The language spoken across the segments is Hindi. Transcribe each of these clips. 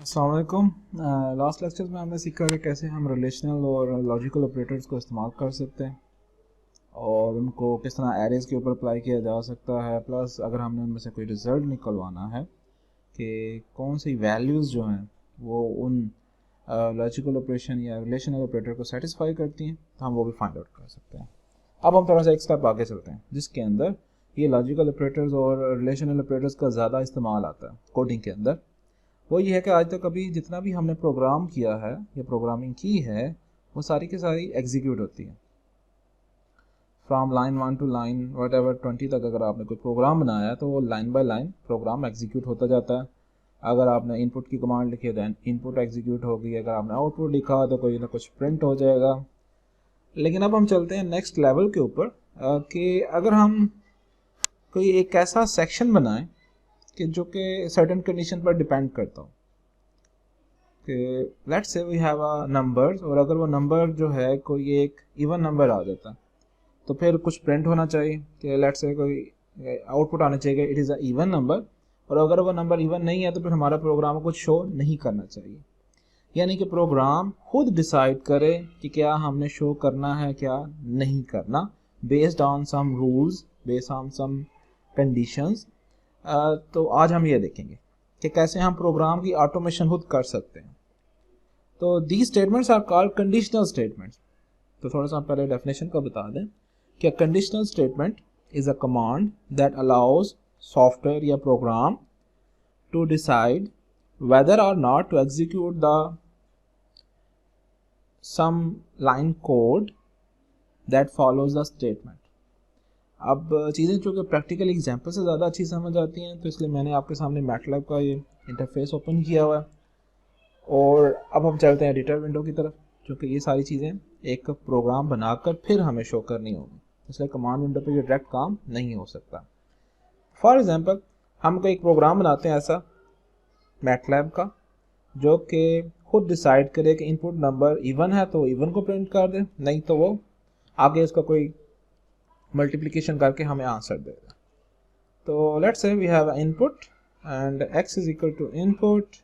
अस्सलाम वालेकुम। लास्ट लेक्चर में हमने सीखा कि कैसे हम रिलेशनल और लॉजिकल ऑपरेटर्स को इस्तेमाल कर सकते हैं और उनको किस तरह एरेज़ के ऊपर अप्लाई किया जा सकता है। प्लस अगर हमने उनमें से कोई रिज़ल्ट निकलवाना है कि कौन सी वैल्यूज़ जो हैं वो उन लॉजिकल ऑपरेशन या रिलेशनल ऑपरेटर को सेटिस्फाई करती हैं तो हम वो भी फाइंड आउट कर सकते हैं। अब हम थोड़ा सा एक स्टेप आगे चलते हैं जिसके अंदर ये लॉजिकल ऑपरेटर्स और रिलेशनल ऑपरेटर्स का ज़्यादा इस्तेमाल आता है कोडिंग के अंदर। वो ये है कि आज तक अभी जितना भी हमने प्रोग्राम किया है या प्रोग्रामिंग की है वो सारी की सारी एग्जीक्यूट होती है from line 1 to line whatever 20 तक। अगर आपने कोई प्रोग्राम बनाया है तो वो line by line program execute होता जाता है। अगर आपने इनपुट की कमांड लिखी है तो इनपुट एग्जीक्यूट होगी, अगर आपने आउटपुट लिखा तो कोई ना कुछ प्रिंट हो जाएगा। लेकिन अब हम चलते हैं नेक्स्ट लेवल के ऊपर कि अगर हम कोई एक ऐसा सेक्शन बनाएं कि जो कि सर्टेन कंडीशन पर डिपेंड करता हो कि let's say we have a numbers, और अगर वो नंबर जो है कोई एक इवन नंबर आ जाता है तो फिर कुछ प्रिंट होना चाहिए कि लेट्स से कोई आउटपुट आना चाहिए it is a even number. और अगर वो नंबर इवन नहीं है तो फिर हमारा प्रोग्राम कुछ शो नहीं करना चाहिए। यानी कि प्रोग्राम खुद डिसाइड करे कि क्या हमने शो करना है क्या नहीं करना, based on some rules, based on some conditions. तो आज हम ये देखेंगे कि कैसे हम प्रोग्राम की ऑटोमेशन खुद कर सकते हैं। तो the statements are called conditional statements. तो थोड़ा सा पहले डेफिनेशन का बता दें कि conditional statement is a command that allows software या program to decide whether or not to execute the some line code that follows the statement। अब चीज़ें जो कि प्रैक्टिकल एग्जांपल से ज़्यादा अच्छी समझ आती हैं तो इसलिए मैंने आपके सामने मैटलैब का ये इंटरफेस ओपन किया हुआ है। और अब हम चलते हैं एडिटर विंडो की तरफ, क्योंकि ये सारी चीज़ें एक प्रोग्राम बनाकर फिर हमें शो करनी होगी, इसलिए कमांड विंडो पे ये डायरेक्ट काम नहीं हो सकता। फॉर एग्जांपल हम कोई एक प्रोग्राम बनाते हैं ऐसा मैटलैब का जो कि खुद डिसाइड करे कि इनपुट नंबर इवन है तो इवन को प्रिंट कर दे, नहीं तो वो आगे उसका कोई मल्टीप्लिकेशन करके हमें आंसर देगा। तो let's say we have input and x is equal to input,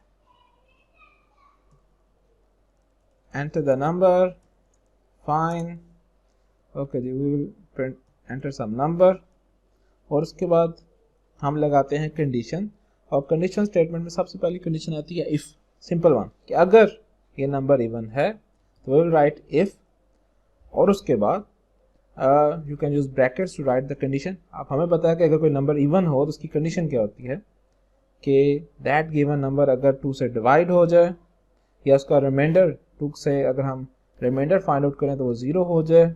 enter the number, fine, okay जी, we will print enter some number। और उसके बाद हम लगाते हैं कंडीशन, और कंडीशन स्टेटमेंट में सबसे पहली कंडीशन आती है इफ, सिंपल वन, कि अगर ये नंबर इवन है तो we will write if, और उसके बाद you can use brackets to write the condition. अब हमें पता है कि अगर कोई नंबर इवन हो तो उसकी कंडीशन क्या होती है कि दैट गिवन नंबर अगर 2 से डिवाइड हो जाए या उसका रिमाइंडर 2 से अगर हम रिमाइंडर फाइंड आउट करें तो वो 0 हो जाए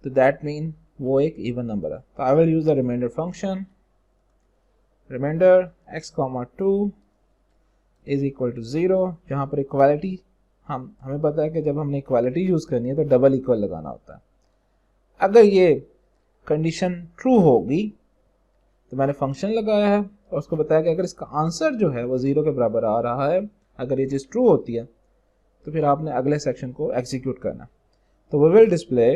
तो दैट मीन वो एक इवन नंबर है। तो I will use the remainder function, remainder x,2 is equal to 0, जहाँ पर इक्वालिटी हमें पता है कि जब हमने इक्वालिटी यूज करनी है तो डबल इक्वल लगाना होता है। अगर ये कंडीशन ट्रू होगी तो मैंने फंक्शन लगाया है और उसको बताया कि अगर इसका आंसर जो है वो 0 के बराबर आ रहा है, अगर ये चीज़ ट्रू होती है तो फिर आपने अगले सेक्शन को एग्जीक्यूट करना। तो we will display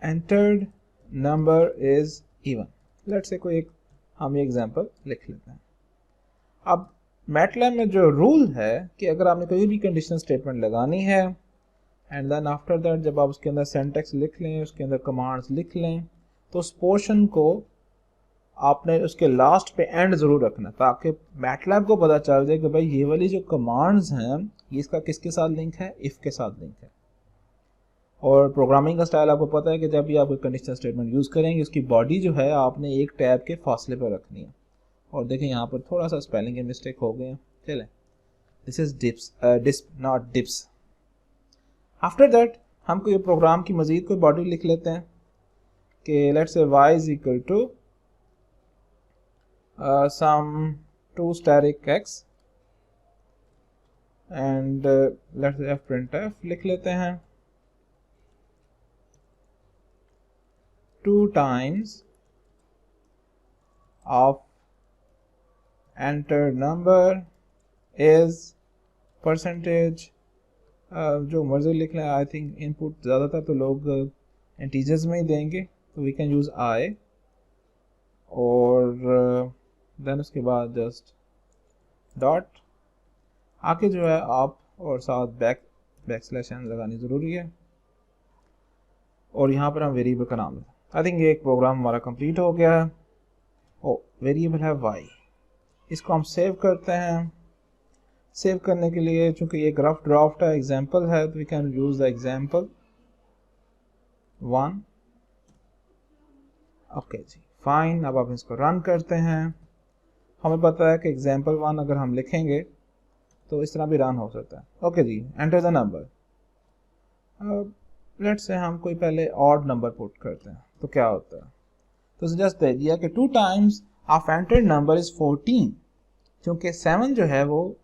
entered number is even. Let's say कोई एक हम ये एग्जांपल लिख लेते हैं। अब मैटलैब में जो रूल है कि अगर आपने कोई भी कंडीशनल स्टेटमेंट लगानी है एंड देन आफ्टर दैट जब आप उसके अंदर सिंटैक्स लिख लें, उसके अंदर कमांड्स लिख लें, तो उस पोर्शन को आपने उसके लास्ट पे एंड ज़रूर रखना ताकि मैटलैब को पता चल जाए कि भाई ये वाली जो कमांड्स हैं ये इसका किसके साथ लिंक है, इफ़ के साथ लिंक है। और प्रोग्रामिंग का स्टाइल आपको पता है कि जब भी आप कोई कंडीशनल स्टेटमेंट यूज़ करेंगे उसकी बॉडी जो है आपने एक टैब के फासले पर रखनी है। और देखें यहाँ पर थोड़ा सा स्पेलिंग के मिस्टेक हो गए हैं, चलें, this is dips not dips. After that हम कोई प्रोग्राम की मज़ीद कोई बॉडी लिख लेते हैं कि let's say y is equal to some 2 static x and let's say printf लिख लेते हैं 2 times of entered number is percentage, जो मर्जी लिख लें। आई थिंक इनपुट ज़्यादातर तो लोग इंटीजर्स में ही देंगे तो वी कैन यूज़ आई, और देन उसके बाद जस्ट डॉट आके जो है आप और साथ बैकस्लैश एन लगानी ज़रूरी है, और यहाँ पर हम वेरिएबल का नाम लें। आई थिंक ये एक प्रोग्राम हमारा कंप्लीट हो गया है। ओ वेरिएबल है वाई, इसको हम सेव करते हैं। सेव करने के लिए चूंकि ये रफ ड्राफ्ट है, एग्जाम्पल है, तो we can use the example 1। Okay जी, फाइन। अब आप इसको रन करते हैं। हमें पता है कि एग्जाम्पल 1 अगर हम लिखेंगे तो इस तरह भी रन हो सकता है। ओके जी, एंटर द नंबर। अब लेट्स से हम कोई पहले ऑड नंबर पुट करते हैं तो क्या होता है, तो जस्ट दे दिया कि 2 times of entered number is 14। क्योंकि 7 जो है वो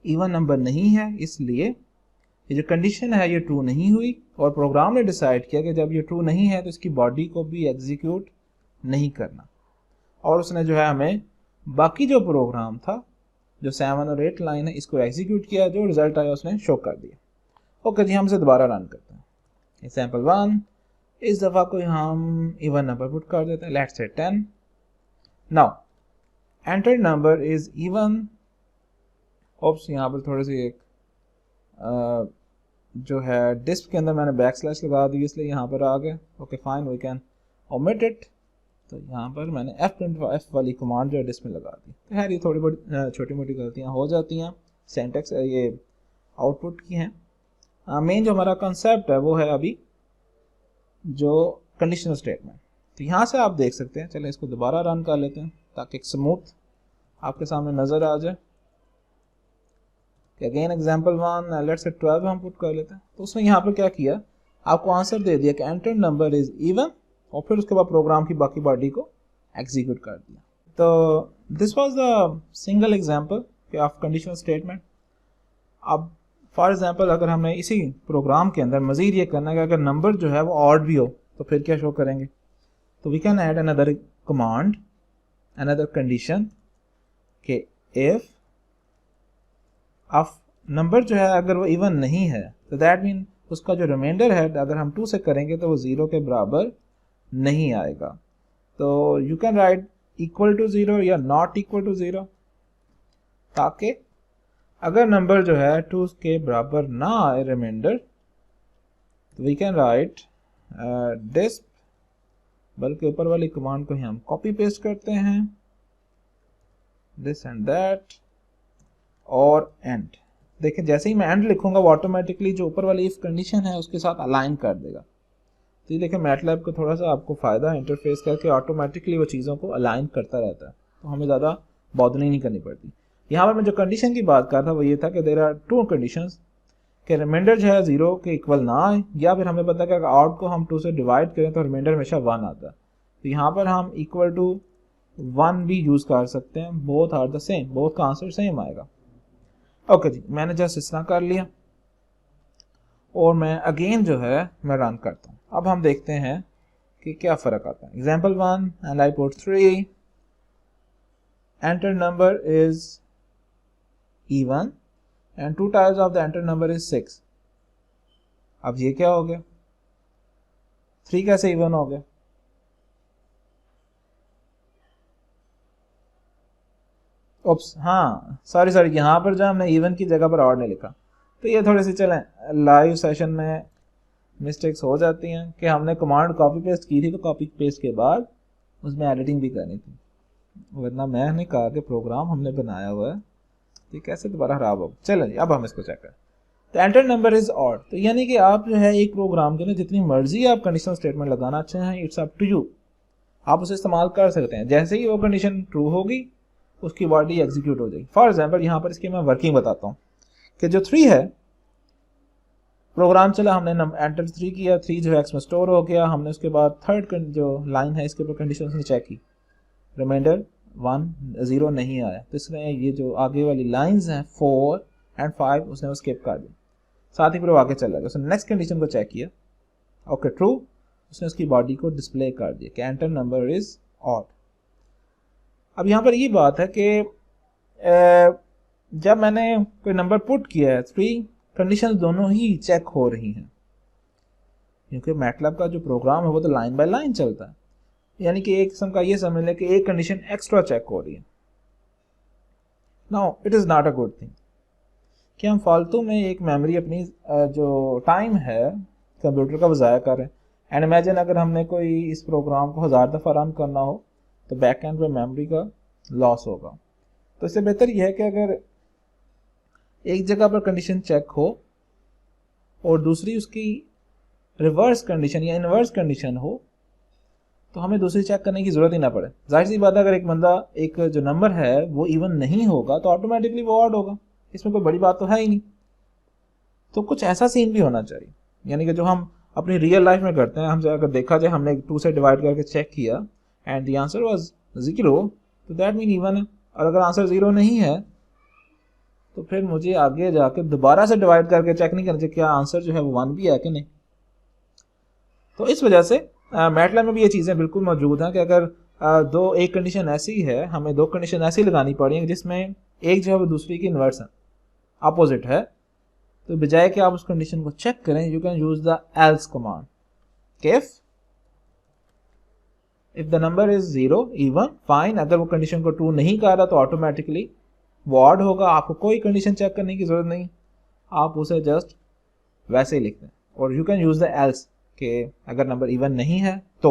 इवन नंबर नहीं है, इसलिए ये जो कंडीशन है ये ट्रू नहीं हुई, और प्रोग्राम ने डिसाइड किया कि जब ये ट्रू नहीं है तो इसकी बॉडी को भी एग्जीक्यूट नहीं करना, और उसने जो है हमें बाकी जो प्रोग्राम था जो 7 और 8 लाइन है इसको एग्जीक्यूट किया, जो रिजल्ट आया उसने शो कर दिया। ओके जी, हम इसे दोबारा रन करते हैं। एग्जाम्पल 1, इस दफ़ा कोई हम इवन नंबर पुट कर देते हैं, let's say 10। Now entered number is even. Oops, यहाँ पर थोड़ी सी एक जो है डिस्प के अंदर मैंने बैकस्लैश लगा दी, इसलिए यहाँ पर आ गए। Okay fine, we can omit it. तो यहाँ पर मैंने F वाली कमांड जो है डिस्प में लगा दी। तो खैर ये थोड़ी बड़ी छोटी मोटी गलतियाँ हो जाती हैं, सिंटैक्स ये आउटपुट की हैं। मेन जो हमारा कंसेप्ट है वो है अभी जो कंडीशनल स्टेटमेंट। तो यहाँ से आप देख सकते हैं, चलें इसको दोबारा रन कर लेते हैं ताकि एक स्मूथ आपके सामने नज़र आ जाए। अगेन एग्जाम्पल 1, लेट्स से 12 हम पुट कर लेते हैं। तो उसने यहाँ पर क्या किया, आपको आंसर दे दिया कि एंटर्ड नंबर इज इवन, और फिर उसके बाद प्रोग्राम की बाकी बॉडी को एग्जीक्यूट कर दिया। तो this was the single example of conditional statement. अब फॉर एग्जांपल अगर हमें इसी प्रोग्राम के अंदर मजीद ये करना है कि अगर नंबर जो है वो ऑड भी हो तो फिर क्या शो करेंगे, तो we can add another command, another condition कि इफ ऑफ नंबर जो है अगर वो इवन नहीं है तो दैट मीन उसका जो रिमाइंडर है अगर हम 2 से करेंगे तो वो 0 के बराबर नहीं आएगा। तो you can write equal to 0 या नॉट इक्वल टू 0, ताकि अगर नंबर जो है 2 के बराबर ना आए रिमाइंडर, तो वी कैन राइट डिस्प, बल्कि ऊपर वाली कमांड को ही हम कॉपी पेस्ट करते हैं, दिस एंड दैट और एंड। देखिए जैसे ही मैं एंड लिखूंगा वो ऑटोमेटिकली जो ऊपर वाली इफ कंडीशन है उसके साथ अलाइन कर देगा। तो ये देखिए मैटलैब को थोड़ा सा आपको फ़ायदा है, इंटरफेस करके ऑटोमेटिकली वो चीज़ों को अलाइन करता रहता है, तो हमें ज़्यादा बॉदरिंग नहीं करनी पड़ती। यहाँ पर मैं जो कंडीशन की बात कर रहा था वो ये था कि देयर आर 2 कंडीशंस कि रिमाइंडर जो है 0 के इक्वल ना आए, या फिर हमें पता है कि अगर आउट को हम 2 से डिवाइड करें तो रिमाइंडर हमेशा 1 आता है। तो यहाँ पर हम इक्वल टू 1 भी यूज़ कर सकते हैं, both are the same, both का आंसर सेम आएगा। ओके जी, मैंने जस्ट इस तरह कर लिया और मैं अगेन जो है मैं रन करता हूँ। अब हम देखते हैं कि क्या फ़र्क आता है। Example 1 and I put 3, enter number is even and 2 times of the entered number is 6। अब ये क्या हो गया, 3 कैसे इवन हो गया, ओप्स हाँ सॉरी यहाँ पर जो हमने इवन की जगह पर ऑड नहीं लिखा, तो ये थोड़ी सी चलें लाइव सेशन में मिस्टेक्स हो जाती हैं कि हमने कमांड कॉपी पेस्ट की थी तो कॉपी पेस्ट के बाद उसमें एडिटिंग भी करनी थी, वरना मैंने कहा कि प्रोग्राम हमने बनाया हुआ है ये कैसे दोबारा खराब हो। चलिए अब हम इसको चेक करें। तो एंटर नंबर इज ऑड, तो यानी कि आप जो है एक प्रोग्राम के लिए जितनी मर्जी आप कंडीशनल स्टेटमेंट लगाना चाहें, इट्स अप टू यू, आप उसे इस्तेमाल कर सकते हैं। जैसे ही वो कंडीशन ट्रू होगी उसकी बॉडी एग्जीक्यूट हो जाएगी। फॉर एग्जाम्पल यहाँ पर इसकी मैं वर्किंग बताता हूँ कि जो 3 है प्रोग्राम चला, हमने एंटर 3 किया, 3 जो है एक्स में स्टोर हो गया, हमने उसके बाद थर्ड जो लाइन है इसके ऊपर कंडीशन उसने चेक की, रिमाइंडर 0 नहीं आया, तो इसलिए ये जो आगे वाली लाइंस हैं 4 एंड 5 उसने वो स्किप कर दिया, साथ ही फिर वो आगे चला गया। उसने नेक्स्ट कंडीशन को चेक किया, ओके ट्रू, उसने उसकी बॉडी को डिस्प्ले कर दिया कि एंटर नंबर इज ऑड। अब यहाँ पर ये बात है कि जब मैंने कोई नंबर पुट किया है 3 कंडीशन दोनों ही चेक हो रही हैं, क्योंकि मैटलैब का जो प्रोग्राम है वो तो लाइन बाय लाइन चलता है। यानी कि एक किस्म का ये समझ लें कि एक कंडीशन एक्स्ट्रा चेक हो रही है। Now it is not a good thing कि हम फालतू में एक मेमोरी अपनी जो टाइम है कंप्यूटर का वो ज़ाया कर रहे हैं। एंड इमेजिन अगर हमने कोई इस प्रोग्राम को 1000 दफ़ा रन करना हो तो बैक एंड पे मेमोरी का लॉस होगा। तो इससे बेहतर यह है कि अगर एक जगह पर कंडीशन चेक हो और दूसरी उसकी रिवर्स कंडीशन या इनवर्स कंडीशन हो तो हमें दूसरी चेक करने की ज़रूरत ही ना पड़े। जाहिर सी बात है, अगर एक बंदा एक जो नंबर है वो इवन नहीं होगा तो ऑटोमेटिकली वो ऑड होगा, इसमें कोई बड़ी बात तो है ही नहीं। तो कुछ ऐसा सीन भी होना चाहिए, यानी कि जो हम अपनी रियल लाइफ में करते हैं। हमसे अगर देखा जाए हमने 2 से डिवाइड करके चेक किया एंड द आंसर वाज 0 तो दैट मीन इवन है। और अगर आंसर 0 नहीं है तो फिर मुझे आगे जाके दोबारा से डिवाइड करके चेक नहीं करना चाहिए क्या आंसर जो है वो 1 भी है कि नहीं। तो इस वजह से मैटलैब में भी ये चीज़ें बिल्कुल मौजूद हैं कि अगर एक कंडीशन ऐसी है, हमें 2 कंडीशन ऐसी लगानी पड़ी जिसमें एक जो है वो दूसरी की इन्वर्स है, अपोजिट है, तो बजाय कि आप उस कंडीशन को चेक करें you can use the L's command. If the number is 0 even fine, अगर वो कंडीशन को ट्रू नहीं कर रहा तो ऑटोमेटिकली वो ऑड होगा, आपको कोई कंडीशन चेक करने की जरूरत नहीं, आप उसे जस्ट वैसे ही लिखते हैं। और you can use the L's कि अगर नंबर इवन नहीं है तो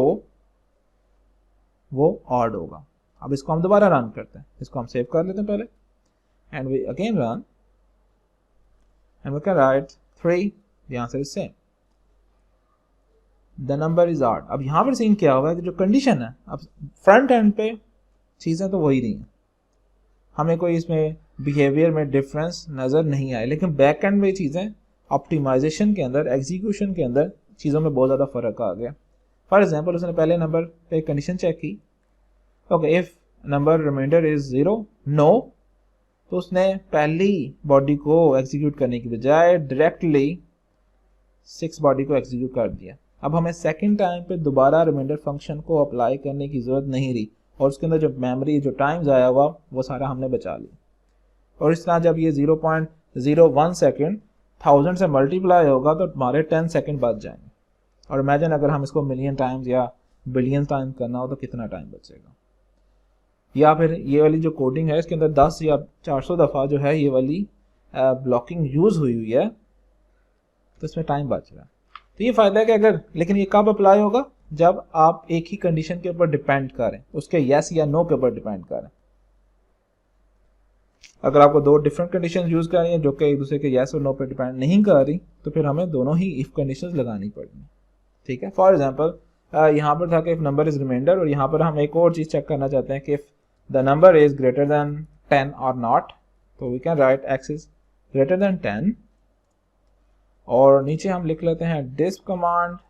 वो ऑड होगा। अब इसको हम दोबारा रन करते हैं, इसको हम सेव कर लेते हैं पहले and we again run and we can write 3, the answer is same, the number is odd। अब यहाँ पर सीन क्या हुआ है कि जो कंडीशन है, अब फ्रंट एंड पे चीज़ें तो वही रही हैं, हमें कोई इसमें बिहेवियर में डिफरेंस नज़र नहीं आए, लेकिन बैक एंड में चीज़ें ऑप्टिमाइजेशन के अंदर, एग्जीक्यूशन के अंदर चीज़ों में बहुत ज़्यादा फ़र्क आ गया। फॉर एग्जांपल उसने पहले नंबर पे कंडीशन चेक की, okay if number remainder is 0 no, तो उसने पहली बॉडी को एग्जीक्यूट करने की बजाय डायरेक्टली 6 बॉडी को एग्जीक्यूट कर दिया। अब हमें सेकंड टाइम पे दोबारा रिमाइंडर फंक्शन को अप्लाई करने की ज़रूरत नहीं रही और उसके अंदर जो मेमोरी जो टाइम आया हुआ वो सारा हमने बचा लिया। और इस तरह जब ये 0.01 सेकेंड 1000 से मल्टीप्लाई होगा तो हमारे 10 सेकेंड बच जाएंगे। और इमेजिन अगर हम इसको मिलियन टाइम्स या बिलियन टाइम्स करना हो तो कितना टाइम बचेगा। या फिर ये वाली जो कोडिंग है इसके अंदर 10 या 400 दफ़ा जो है ये वाली ब्लॉकिंग यूज़ हुई है तो इसमें टाइम बच रहा है। तो ये फ़ायदा है कि अगर, लेकिन ये कब अप्लाई होगा, जब आप एक ही कंडीशन के ऊपर डिपेंड करें, उसके येस या नो के ऊपर डिपेंड करें। अगर आपको 2 डिफरेंट कंडीशन यूज़ कर रही हैं जो कि एक दूसरे के येस और नो पर डिपेंड नहीं कर रही तो फिर हमें दोनों ही इफ़ कंडीशन लगानी पड़ेगी। ठीक है, फॉर एग्जाम्पल यहाँ पर था कि इफ़ नंबर इज़ रिमाइंडर, और यहाँ पर हम एक और चीज़ चेक करना चाहते हैं कि if the number is greater than 10 or not, तो we can write x is greater than 10 और नीचे हम लिख लेते हैं disp command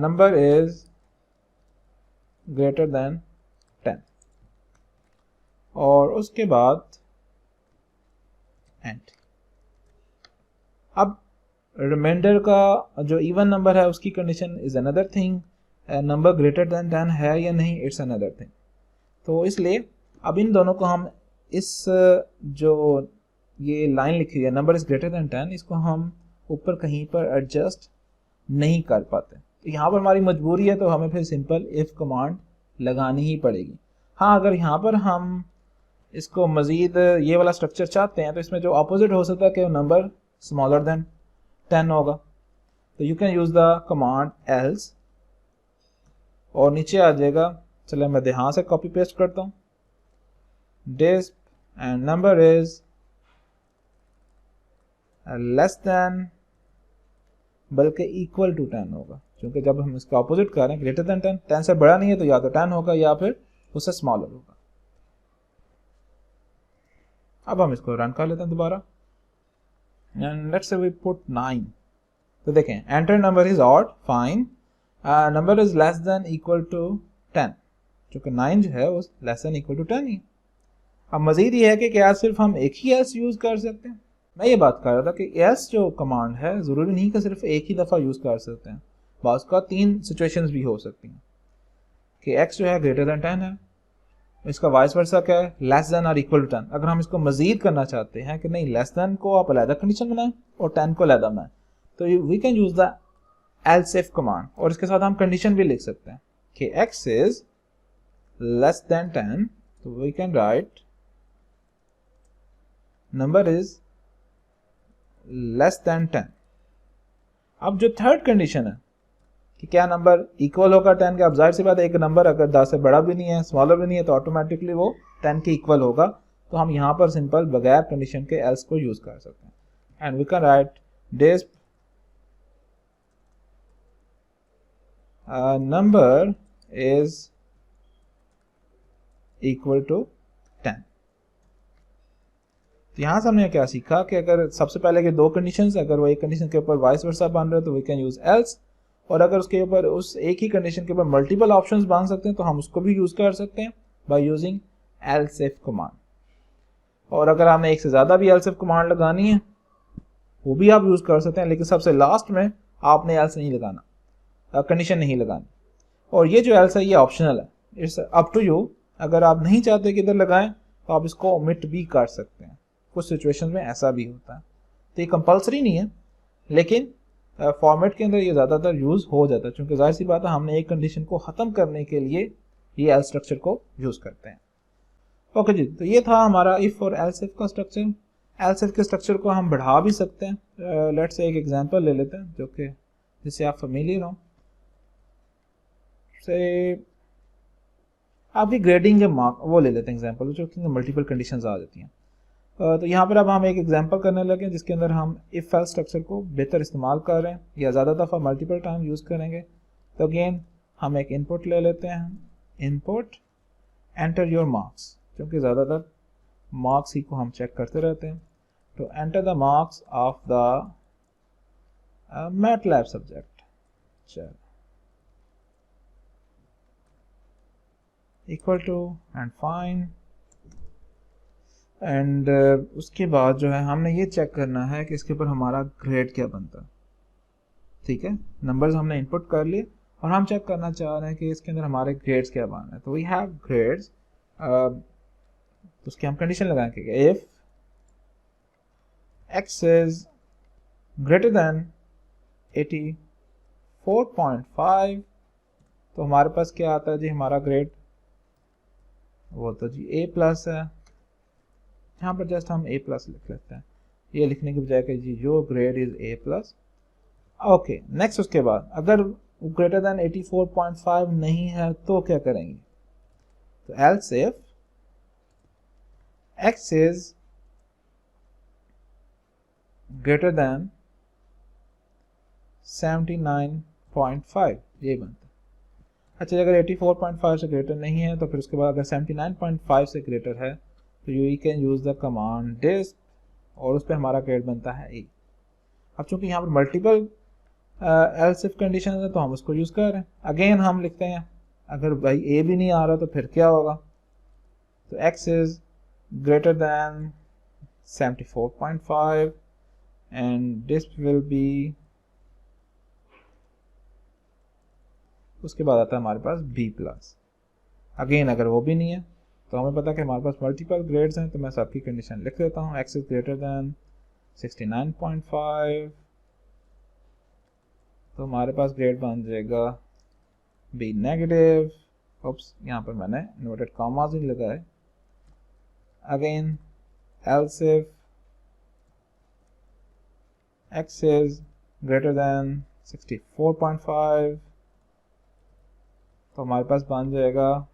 number is greater than 10 और उसके बाद end। अब रिमाइंडर का जो इवन नंबर है उसकी condition is another thing, number greater than 10 है या नहीं इट्स अनदर थिंग। तो इसलिए अब इन दोनों को हम इस जो ये लाइन लिखी है नंबर इज़ ग्रेटर दैन 10, इसको हम ऊपर कहीं पर एडजस्ट नहीं कर पाते। तो यहाँ पर हमारी मजबूरी है तो हमें फिर सिंपल इफ़ कमांड लगानी ही पड़ेगी। हाँ, अगर यहाँ पर हम इसको मज़ीद ये वाला स्ट्रक्चर चाहते हैं तो इसमें जो अपोजिट हो सकता है कि नंबर स्मॉलर दैन 10 होगा, तो you can use the command else और नीचे आ जाएगा, चलो मैं यहाँ से कॉपी पेस्ट करता हूँ, disp and number is less than, बल्कि इक्वल टू 10 होगा, क्योंकि जब हम इसका ऑपोजिट कर रहे हैं ग्रेटर दैन 10, 10 से बड़ा नहीं है तो या तो 10 होगा या फिर उससे स्मॉलर होगा। अब हम इसको रन कर लेते हैं दोबारा and let's say we put 9, तो देखें enter number is odd, fine, number is less than equal to 10, क्योंकि 9 जो है वो लेस देन इक्वल टू 10 ही। अब मजीद ये है कि क्या सिर्फ हम एक ही एल्स यूज़ कर सकते हैं? मैं ये बात कर रहा था कि एल्स जो कमांड है ज़रूरी नहीं कि सिर्फ एक ही दफ़ा यूज़ कर सकते हैं, बाज़ का 3 सिचुएशंस भी हो सकती हैं कि x जो है ग्रेटर दैन 10 है, इसका वाइस वर्सा क्या है, लेस देन और इक्वल टू 10। अगर हम इसको मजीद करना चाहते हैं कि नहीं लेस देन को आप अलहदा कंडीशन बनाएं और 10 को अलहदा बनाएं, तो we can use the else if command, और इसके साथ हम कंडीशन भी लिख सकते हैं कि x is less than 10, तो we can write number is less than 10. अब जो थर्ड कंडीशन है कि क्या नंबर इक्वल होगा 10 के, अब जाहिर सी बात है एक नंबर अगर 10 से बड़ा भी नहीं है स्मॉलर भी नहीं है तो ऑटोमेटिकली वो 10 के इक्वल होगा, तो हम यहाँ पर सिंपल बगैर कंडीशन के एल्स को यूज कर सकते हैं, and we can write disp number is equal to 10. तो यहाँ से हमने क्या सीखा कि अगर सबसे पहले के दो कंडीशंस, अगर वो एक कंडीशन के ऊपर वाइस वर्सा बन रहे हो तो वी कैन यूज एल्स, और अगर उसके ऊपर उस एक ही कंडीशन के ऊपर मल्टीपल ऑप्शंस बन सकते हैं तो हम उसको भी यूज कर सकते हैं by using else if command. और अगर आपने एक से ज़्यादा भी एल्स इफ कमांड लगानी है वो भी आप यूज़ कर सकते हैं, लेकिन सबसे लास्ट में आपने एल्स नहीं लगाना, कंडीशन नहीं लगानी. और ये जो एल्स है ये ऑप्शनल है, इट्स अप टू यू. अगर आप नहीं चाहते कि इधर लगाएं तो आप इसको ओमिट भी कर सकते हैं, कुछ सिचुएशन में ऐसा भी होता है. तो ये कंपल्सरी नहीं है, लेकिन फॉर्मेट के अंदर ये ज़्यादातर यूज़ हो जाता है, क्योंकि जाहिर सी बात है हमने एक कंडीशन को ख़त्म करने के लिए ये एल्स स्ट्रक्चर को यूज़ करते हैं. ओके जी, तो ये था हमारा इफ़ और एल्स इफ का स्ट्रक्चर. एल्स इफ के स्ट्रक्चर को हम बढ़ा भी सकते हैं. लेट्स से एक एग्जांपल ले लेते हैं जो कि जिससे आप फेमिलियर हो. से आपकी ग्रेडिंग के मार्क वो ले लेते हैं एग्जांपल जो कि मल्टीपल कंडीशंस आ जाती हैं. तो यहाँ पर अब हम एक एग्जांपल करने लगे जिसके अंदर हम इफ एल्स स्ट्रक्चर को बेहतर इस्तेमाल कर रहे हैं या ज़्यादा दफ़ा मल्टीपल टाइम यूज़ करेंगे. तो अगेन हम एक इनपुट ले लेते हैं, इनपुट एंटर योर मार्क्स, क्योंकि ज़्यादातर मार्क्स ही को हम चेक करते रहते हैं. तो enter the marks of the MATLAB subject. चलो equal to and fine, and उसके बाद जो है हमने ये चेक करना है कि इसके ऊपर हमारा ग्रेड क्या बनता है. ठीक है, नंबर्स हमने इनपुट कर लिए और हम चेक करना चाह रहे हैं कि इसके अंदर हमारे ग्रेड्स क्या बन रहे हैं. तो वी हैव ग्रेड्स, तो उसकी हम कंडीशन लगाएंगे if x is greater than 84.5, तो हमारे पास क्या आता है जी, हमारा ग्रेड वो तो जी A प्लस है. यहाँ पर जस्ट हम A प्लस लिख लेते हैं, ये लिखने की बजाय कि G your grade is A plus. Okay, next उसके बाद अगर ग्रेटर देन 84.5 नहीं है तो क्या करेंगे, तो else if x is greater than 79.5, ये बनता है. अच्छा, अगर 84.5 से ग्रेटर नहीं है तो फिर उसके बाद अगर 79.5 से ग्रेटर है तो you can use the command disp, और उस पर हमारा ग्रेड बनता है A. अब चूंकि यहाँ पर मल्टीपल एल्स इफ कंडीशन है तो हम उसको यूज कर रहे हैं. अगेन हम लिखते हैं अगर भाई A भी नहीं आ रहा तो फिर क्या होगा, तो x is greater than 74.5 and this will be, उसके बाद आता है हमारे पास B प्लस. अगेन अगर वो भी नहीं है तो हमें पता है कि हमारे पास मल्टीपल ग्रेड्स हैं, तो मैं सबकी कंडीशन लिख देता हूँ. x इज ग्रेटर देन 69.5, तो हमारे पास ग्रेड बन जाएगा B नेगेटिव. ओप्स, यहाँ पर मैंने इन्वर्टेड कॉमास ही लगाए. Again, else if x is greater than 64.5, तो हमारे पास बन जाएगा,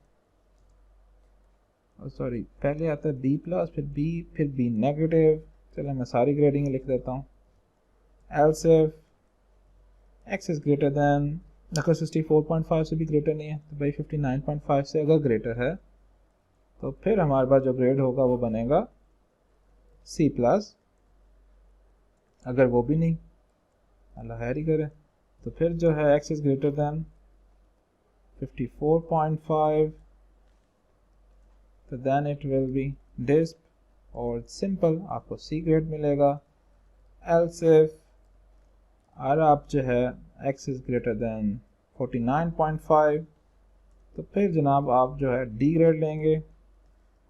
सॉरी पहले आता है B प्लस फिर B नेगेटिव. चलो मैं सारी ग्रेडिंग लिख देता हूँ. else if x is greater than, अगर 64.5 से भी ग्रेटर नहीं है तो भाई 59.5 से अगर ग्रेटर है तो फिर हमारे पास जो ग्रेड होगा वो बनेगा C प्लस. अगर वो भी नहीं, अल्लाह खैर ही करे, तो फिर जो है x इज ग्रेटर दैन 54.5, तो देन इट विल बी डिस्प, और सिंपल आपको C ग्रेड मिलेगा. एल्स इफ और आप जो है x इज ग्रेटर दैन 49.5, तो फिर जनाब आप जो है D ग्रेड लेंगे.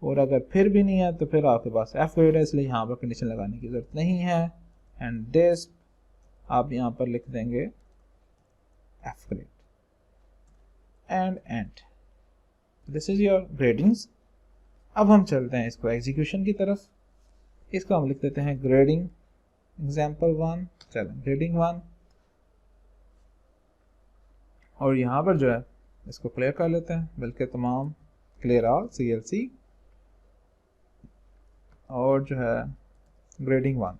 और अगर फिर भी नहीं है तो फिर आपके पास F ग्रेड है, इसलिए यहाँ पर कंडीशन लगाने की ज़रूरत नहीं है. एंड डिस्प आप यहाँ पर लिख देंगे F grade. And end. This is your gradings. अब हम चलते हैं इसको एग्जीक्यूशन की तरफ. इसको हम लिख देते हैं ग्रेडिंग एग्जाम्पल 1. चलें ग्रेडिंग 1 और यहाँ पर जो है इसको क्लियर कर लेते हैं, बल्कि तमाम क्लियर ऑल CLC और जो है grading 1.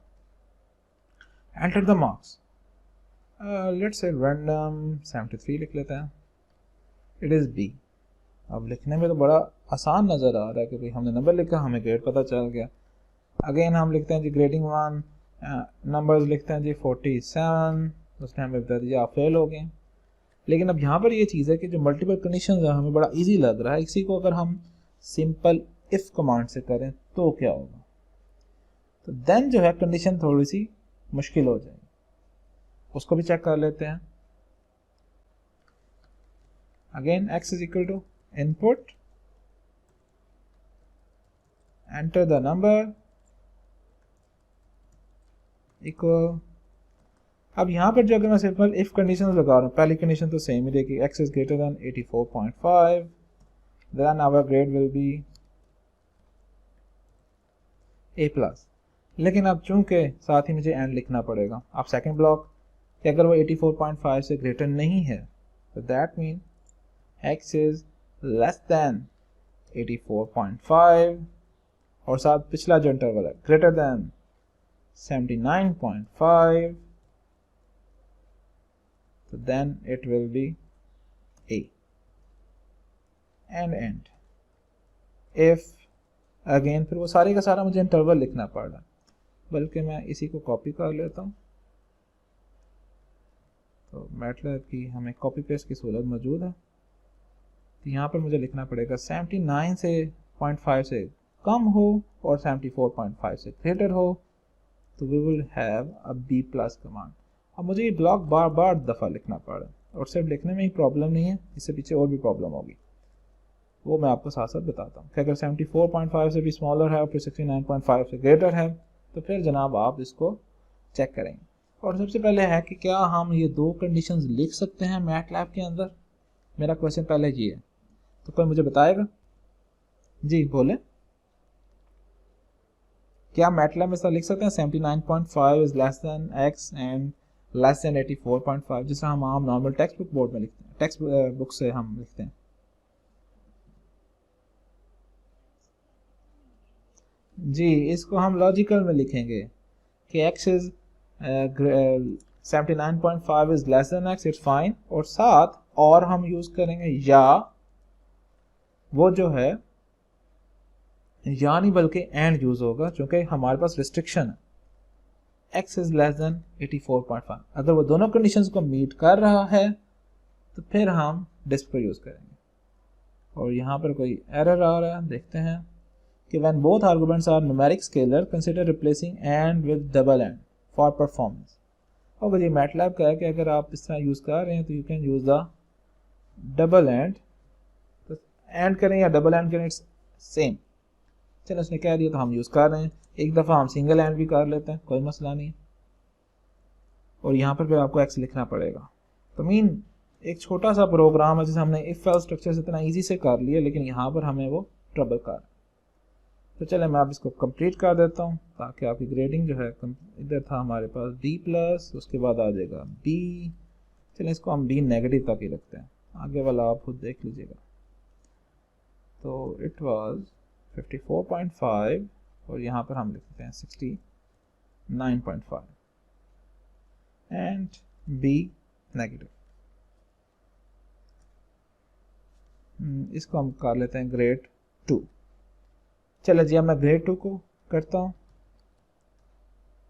Enter the marks. Let's say random 73 लिख लेते हैं. It is B. अब लिखने में तो बड़ा आसान नज़र आ रहा है कि भाई हमने नंबर लिखा, हमें ग्रेड पता चल गया. अगेन हम लिखते हैं जी ग्रेडिंग 1, नंबर्स लिखते हैं जी 47. उसने हमें बता दिया आप फेल हो गए. लेकिन अब यहाँ पर ये चीज़ है कि जो मल्टीपल कंडीशंस है हमें बड़ा इजी लग रहा है. इसी को अगर हम सिंपल इफ़ कमांड से करें तो क्या होगा, तो देन जो है कंडीशन थोड़ी सी मुश्किल हो जाएगी. उसको भी चेक कर लेते हैं. Again x is equal to input, enter the number equal. अब यहाँ पर जो अगर मैं सिंपल इफ कंडीशन लगा रहा हूँ, पहली कंडीशन तो सेम ही देखिए, x is greater than 84.5, then our grade will be A+. लेकिन अब चूंकि साथ ही मुझे एंड लिखना पड़ेगा. अब सेकंड ब्लॉक कि अगर वो 84.5 से ग्रेटर नहीं है तो that mean x is less then 84.5 और साथ पिछला जो इंटरवल है greater than 79.5, so then it will be A. And end. If again फिर वो सारे का सारा मुझे इंटरवल लिखना पड़ रहा है, बल्कि मैं इसी को कॉपी कर लेता हूँ. तो मैटलैब की हमें कॉपी पेस्ट की सहूलत मौजूद है. तो यहाँ पर मुझे लिखना पड़ेगा 79 से 0.5 से कम हो और 74.5 से ग्रेटर हो, तो we will have a B+ command. अब मुझे ये ब्लॉक बार बार दफ़ा लिखना पड़ा और सिर्फ लिखने में ही प्रॉब्लम नहीं है, इससे पीछे और भी प्रॉब्लम होगी, वो मैं आपको साथ साथ बताता हूँ. कि अगर 74.5 से भी स्मॉलर है और फिर 69.5 से ग्रेटर है तो फिर जनाब आप इसको चेक करेंगे. और सबसे पहले है कि क्या हम ये दो कंडीशंस लिख सकते हैं मैटलैब के अंदर. मेरा क्वेश्चन पहले ये है, तो कोई मुझे बताएगा? जी बोले, क्या मैटलैब में ऐसा लिख सकते हैं 79.5 is less then x and less than 84.5, जिसे हम आम नॉर्मल टेक्स्ट बुक बोर्ड में लिखते हैं, टेक्स्ट बुक से हम लिखते हैं. जी इसको हम लॉजिकल में लिखेंगे कि x is 79.5 is less then x, it's fine. और साथ और हम यूज करेंगे या वो जो है या नहीं बल्कि एंड यूज होगा, क्योंकि हमारे पास रिस्ट्रिक्शन है x इज लेस देन 84.5. अगर वो दोनों कंडीशंस को मीट कर रहा है तो फिर हम डिस्क पर यूज करेंगे. और यहाँ पर कोई एरर आ रहा है, देखते हैं कि when both arguments are numeric scalar consider replacing and with double and for performance. और ये मैटलैब का है कि अगर आप इस तरह यूज कर रहे हैं तो you can use the double and. तो एंड करें या डबल एंड करें इट्स सेम. चलो उसने कह दिया तो हम यूज कर रहे हैं. एक दफ़ा हम सिंगल एंड भी कर लेते हैं, कोई मसला नहीं. और यहाँ पर फिर आपको एक्स लिखना पड़ेगा. तो मीन एक छोटा सा प्रोग्राम है जिसे हमने इफ एल्स स्ट्रक्चर से इतना इजी से कर लिया, लेकिन यहाँ पर हमें वो ट्रबल कर. तो चले मैं आप इसको कंप्लीट कर देता हूँ ताकि आपकी ग्रेडिंग जो है, इधर था हमारे पास B+, उसके बाद आ जाएगा B. चलें इसको हम B नेगेटिव तक ही रखते हैं, आगे वाला आप खुद देख लीजिएगा. तो इट वाज 54.5 और यहाँ पर हम लिखते हैं 69.5 एंड B नेगेटिव. इसको हम कर लेते हैं ग्रेड 2. चलो जी अब मैं ग्रेड 2 को करता हूँ.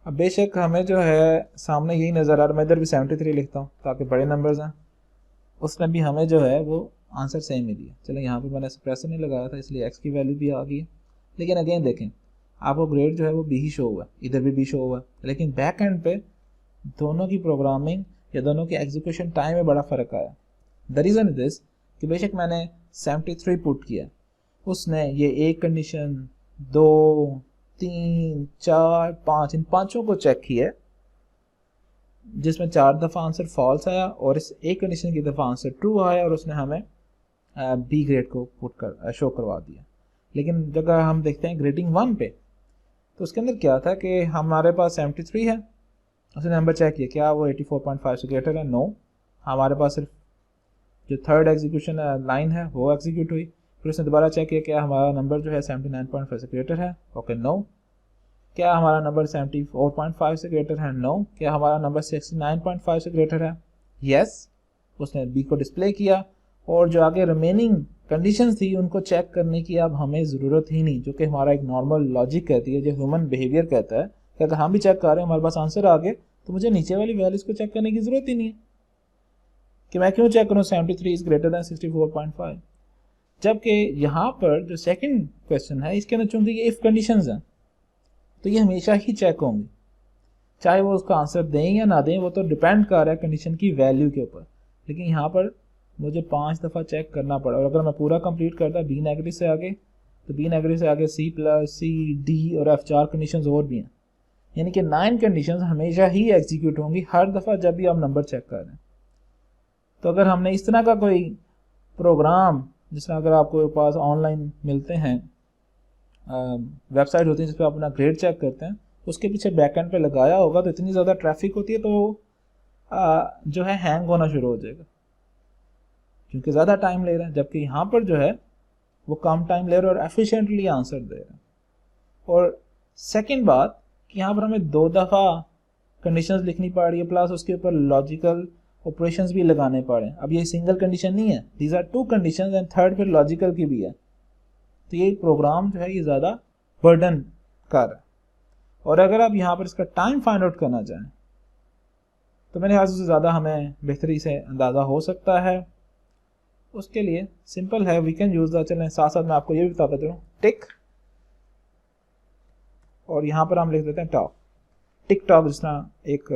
अब बेशक हमें जो है सामने यही नज़र आ रहा है, मैं इधर भी 73 लिखता हूँ ताकि बड़े नंबर्स हैं. उसमें भी हमें जो है वो आंसर सेम ही दिया. चलो यहाँ पे मैंने सप्रेसर नहीं लगाया था इसलिए x की वैल्यू भी आ गई है. लेकिन अगेन देखें आपको ग्रेड जो है वो B ही शो हुआ है, इधर भी B शो हुआ है. लेकिन बैक एंड पे दोनों की प्रोग्रामिंग या दोनों की एग्जीक्यूशन टाइम में बड़ा फ़र्क आया. द रीज़न इज दिस कि बेशक मैंने 73 पुट किया, उसने ये एक कंडीशन 2 3 4 5 इन पांचों को चेक किया जिसमें 4 दफ़ा आंसर फॉल्स आया और इस एक कंडीशन की दफ़ा आंसर ट्रू आया और उसने हमें बी ग्रेड को पुट कर शो करवा दिया। लेकिन जब हम देखते हैं ग्रेडिंग 1 पे, तो उसके अंदर क्या था कि हमारे पास 73 है, उसने नंबर चेक किया क्या वो 84.5 से ग्रेटर है, नो। हमारे पास सिर्फ जो थर्ड एग्जीक्यूशन लाइन है वो एग्जीक्यूट हुई। फिर उसने दोबारा चेक किया क्या हमारा नंबर जो है 79.5 से ग्रेटर है, ओके नो। क्या हमारा नंबर 74.5 से ग्रेटर है, नो। क्या हमारा नंबर 69.5 से ग्रेटर है, यस। उसने बी को डिस्प्ले किया और जो आगे रिमेनिंग कंडीशंस थी उनको चेक करने की अब हमें ज़रूरत ही नहीं, जो कि हमारा एक नॉर्मल लॉजिक कहती है, जो ह्यूमन बिहेवियर कहता है कि अगर हम भी चेक कर रहे हैं हमारे पास आंसर आ गए तो मुझे नीचे वाली वैल्यूज़ को चेक करने की ज़रूरत ही नहीं है कि मैं क्यों चेक करूँ 73 इज़ ग्रेटर दैन 64.5। जबकि यहाँ पर जो सेकंड क्वेश्चन है इसके अंदर चूंकि ये इफ़ कंडीशंस हैं तो ये हमेशा ही चेक होंगी, चाहे वो उसका आंसर दें या ना दें, वो तो डिपेंड कर रहा है कंडीशन की वैल्यू के ऊपर। लेकिन यहाँ पर मुझे 5 दफ़ा चेक करना पड़ा और अगर मैं पूरा कंप्लीट करता बी नेगेटिव से आगे, तो बी नेगेटिव से आगे सी प्लस, सी, डी और एफ 4 कंडीशंस और भी हैं, यानी कि 9 कंडीशंस हमेशा ही एग्जीक्यूट होंगी हर दफ़ा जब भी आप नंबर चेक कर रहे हैं। तो अगर हमने इस तरह का कोई प्रोग्राम, जिस तरह अगर आपको पास ऑनलाइन मिलते हैं वेबसाइट होती है जिस पर आप अपना ग्रेड चेक करते हैं, उसके पीछे बैकएंड पे लगाया होगा तो इतनी ज़्यादा ट्रैफिक होती है तो जो है हैंग होना शुरू हो जाएगा क्योंकि ज़्यादा टाइम ले रहा है। जबकि यहाँ पर जो है वो कम टाइम ले रहा है और एफिशिएंटली आंसर दे रहा है। और सेकंड बात कि यहाँ पर हमें 2 दफ़ा कंडीशंस लिखनी पड़ रही है प्लस उसके ऊपर लॉजिकल ऑपरेशंस भी लगाने पड़े। अब ये सिंगल कंडीशन नहीं है, these are 2 conditions and third फिर लॉजिकल की भी है, तो ये प्रोग्राम जो है ये ज़्यादा बर्डन कर रहा है। और अगर आप यहाँ पर इसका टाइम फाइंड आउट करना चाहें तो मेरे ख्याल से ज़्यादा हमें बेहतरी से अंदाज़ा हो सकता है। उसके लिए सिंपल है, वी कैन यूज़ द, चलें साथ साथ मैं आपको ये भी बताता चलूँ, टिक, और यहाँ पर हम लिख देते हैं टॉक। टिक टॉक जिस तरह एक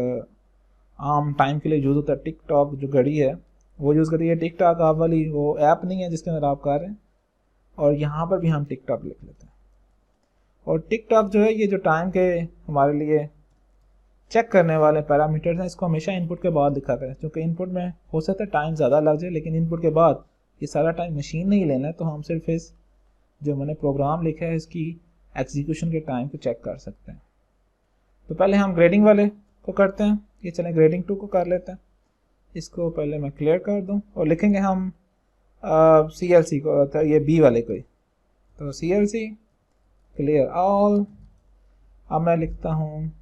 आम टाइम के लिए यूज़ होता है, टिक टॉक जो घड़ी है वो यूज़ करती है। टिक टॉक आप वाली वो ऐप नहीं है जिसके अंदर आप कर रहे हैं, और यहाँ पर भी हम टिक टॉक लिख लेते हैं। और टिक टॉक जो है ये जो टाइम के हमारे लिए चेक करने वाले पैरामीटर्स हैं, इसको हमेशा इनपुट के बाद लिखा करें, क्योंकि इनपुट में हो सकता है टाइम ज़्यादा लग जाए, लेकिन इनपुट के बाद ये सारा टाइम मशीन नहीं लेना है, तो हम सिर्फ इस जो मैंने प्रोग्राम लिखा है इसकी एग्जीक्यूशन के टाइम को चेक कर सकते हैं। तो पहले हम ग्रेडिंग वाले को करते हैं, ये चलें ग्रेडिंग 2 को कर लेते हैं। इसको पहले मैं क्लियर कर दूं और लिखेंगे हम CLC को, तो ये बी वाले को ही, तो CLC क्लियर ऑल। अब मैं लिखता हूँ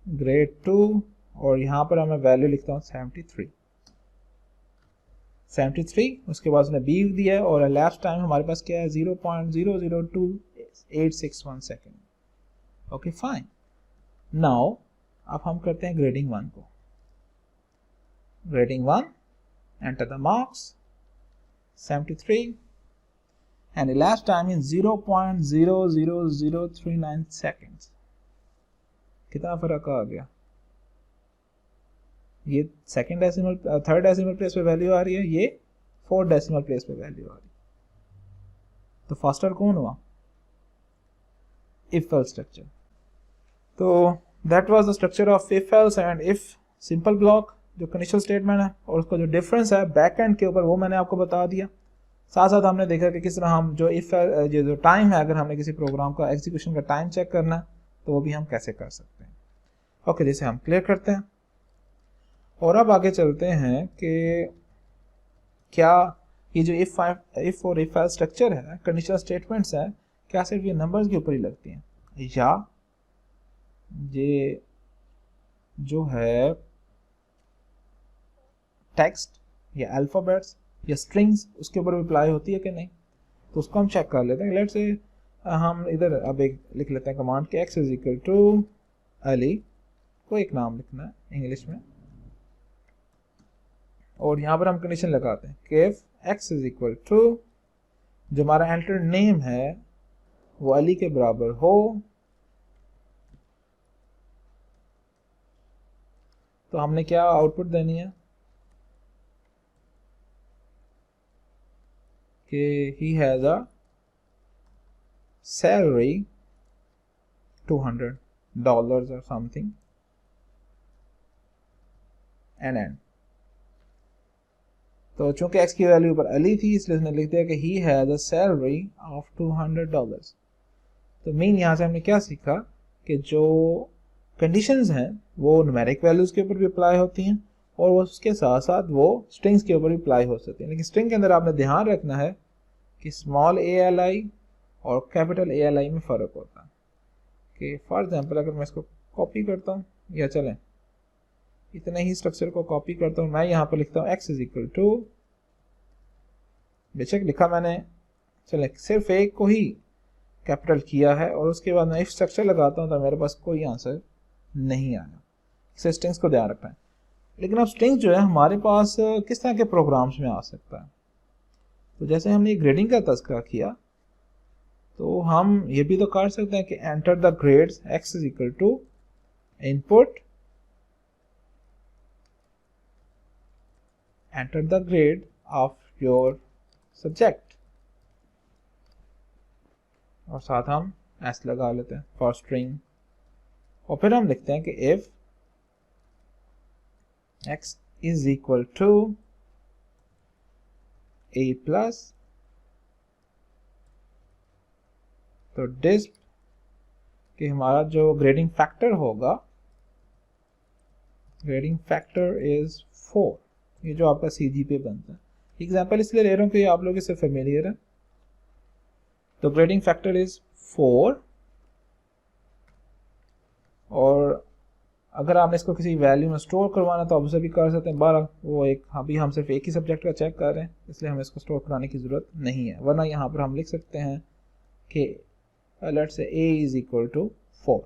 ग्रेड 2 और यहाँ पर मैं वैल्यू लिखता हूँ 73। उसके बाद उसने बी दिया है और elapsed टाइम हमारे पास क्या है 0.002861 सेकेंड। Okay fine. नाउ अब हम करते हैं ग्रेडिंग 1 को। Grading 1, enter the marks 73 and elapsed time is 0.00039 seconds। कितना फर्क आ गया, ये second decimal, third decimal place पे वैल्यू आ रही है, ये फोर्थ डेसिमल प्लेस पे वैल्यू आ रही है। तो फास्टर कौन हुआ, इफ एल्स स्ट्रक्चर। तो that was the structure of if else and if simple block जो कंडीशनल स्टेटमेंट है, और उसका जो डिफरेंस है बैक एंड के ऊपर वो मैंने आपको बता दिया। साथ साथ हमने देखा कि किस तरह हम जो इफ जो टाइम है, अगर हमने किसी प्रोग्राम का एग्जीक्यूशन का टाइम चेक करना है तो वो भी हम कैसे कर सकते हैं। ओके, जैसे हम क्लियर करते हैं और अब आगे चलते हैं कि क्या ये जो इफ और इफ एल्स स्ट्रक्चर है, कंडीशनल स्टेटमेंट्स है, क्या सिर्फ ये नंबर्स के ऊपर ही लगती हैं, या ये जो है टेक्स्ट या अल्फ़ाबेट्स या स्ट्रिंग्स उसके ऊपर भी अप्लाई होती है कि नहीं, तो उसको हम चेक कर लेते हैं। लेट्स से हम इधर अब एक लिख लेते हैं कमांड के x is equal to Ali, को एक नाम लिखना है इंग्लिश में, और यहाँ पर हम कंडीशन लगाते हैं कि if x is equal to जो हमारा एंटर नेम है वो अली के बराबर हो, तो हमने क्या आउटपुट देनी है कि he has a salary $200 or something, एन एन। तो चूंकि x की वैल्यू पर अली थी इसलिए उसने लिख दिया कि he has a salary of $200। तो मीन यहाँ से हमने क्या सीखा कि जो कंडीशंस हैं वो न्यूमेरिक वैल्यूज़ के ऊपर भी अप्लाई होती हैं और वो उसके साथ साथ वो स्ट्रिंग्स के ऊपर भी अप्लाई हो सकती हैं। लेकिन स्ट्रिंग के अंदर आपने ध्यान रखना है कि स्मॉल ALI और कैपिटल ALI में फ़र्क होता है। कि फॉर एग्जांपल अगर मैं इसको कॉपी करता हूँ, या चलें इतने ही स्ट्रक्चर को कॉपी करता हूँ, मैं यहाँ पर लिखता हूँ x इज इक्वल टू, बेशक लिखा मैंने, चलें सिर्फ एक को ही कैपिटल किया है और उसके बाद मैं इफ स्ट्रक्चर लगाता हूँ तो मेरे पास कोई आंसर नहीं आया। इसे स्ट्रिंग्स को ध्यान रखना है। लेकिन अब स्ट्रिंग जो है हमारे पास किस तरह के प्रोग्राम्स में आ सकता है। तो जैसे हमने ग्रेडिंग का तस्करा किया तो हम ये भी तो कर सकते हैं कि enter the grades x is equal to input enter the grade of your subject और साथ हम s लगा लेते हैं फॉर स्ट्रिंग और फिर हम लिखते हैं कि if x is equal to a plus, तो डिस्प कि हमारा जो ग्रेडिंग फैक्टर होगा, ग्रेडिंग फैक्टर इज 4, ये जो आपका CG पे बनता है। एग्जाम्पल इसलिए ले रहा हूँ कि आप लोग इससे फेमिलियर है। तो ग्रेडिंग फैक्टर इज 4 और अगर आपने इसको किसी वैल्यू में स्टोर करवाना तो आप उसे भी कर सकते हैं। 12 वो एक, अभी हम सिर्फ एक ही सब्जेक्ट का चेक कर रहे हैं इसलिए हमें इसको स्टोर कराने की ज़रूरत नहीं है, वरना यहाँ पर हम लिख सकते हैं कि लेट्स से a इज इक्वल टू 4।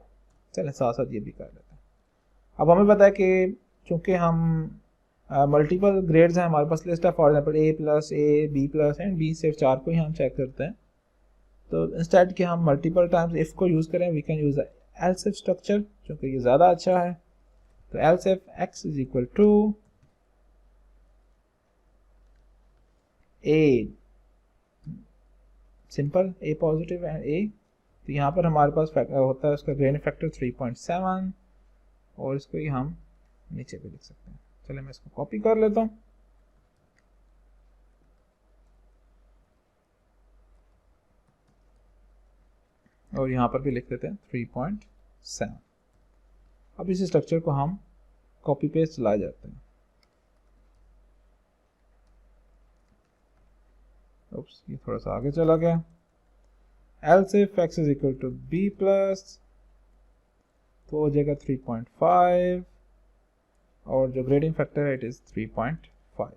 चलें साथ साथ ये भी कर लेते हैं। अब हमें पता है कि चूँकि हम मल्टीपल ग्रेड्स हैं हमारे पास लिस्ट है, for example A plus A B plus and B, सिर्फ 4 को ही हम चेक करते हैं। तो इंस्टेड कि हम मल्टीपल टाइम्स इफ़ को यूज़ करें we can use else if स्ट्रक्चर, क्योंकि ये ज़्यादा अच्छा है। तो else if x is equal to a simple a positive and a, तो यहाँ पर हमारे पास होता है उसका ग्रेडिंग फैक्टर 3.7 और इसको ही हम नीचे पे लिख सकते हैं। चलिए मैं इसको कॉपी कर लेता हूँ और यहाँ पर भी लिख देते हैं 3.7। अब इस स्ट्रक्चर को हम कॉपी पेस्ट चलाए जाते हैं। उप्स, ये थोड़ा सा आगे चला गया। else if x is equal to b plus, तो हो जाएगा 3.5 और जो ग्रेडिंग फैक्टर है इट इज 3.5।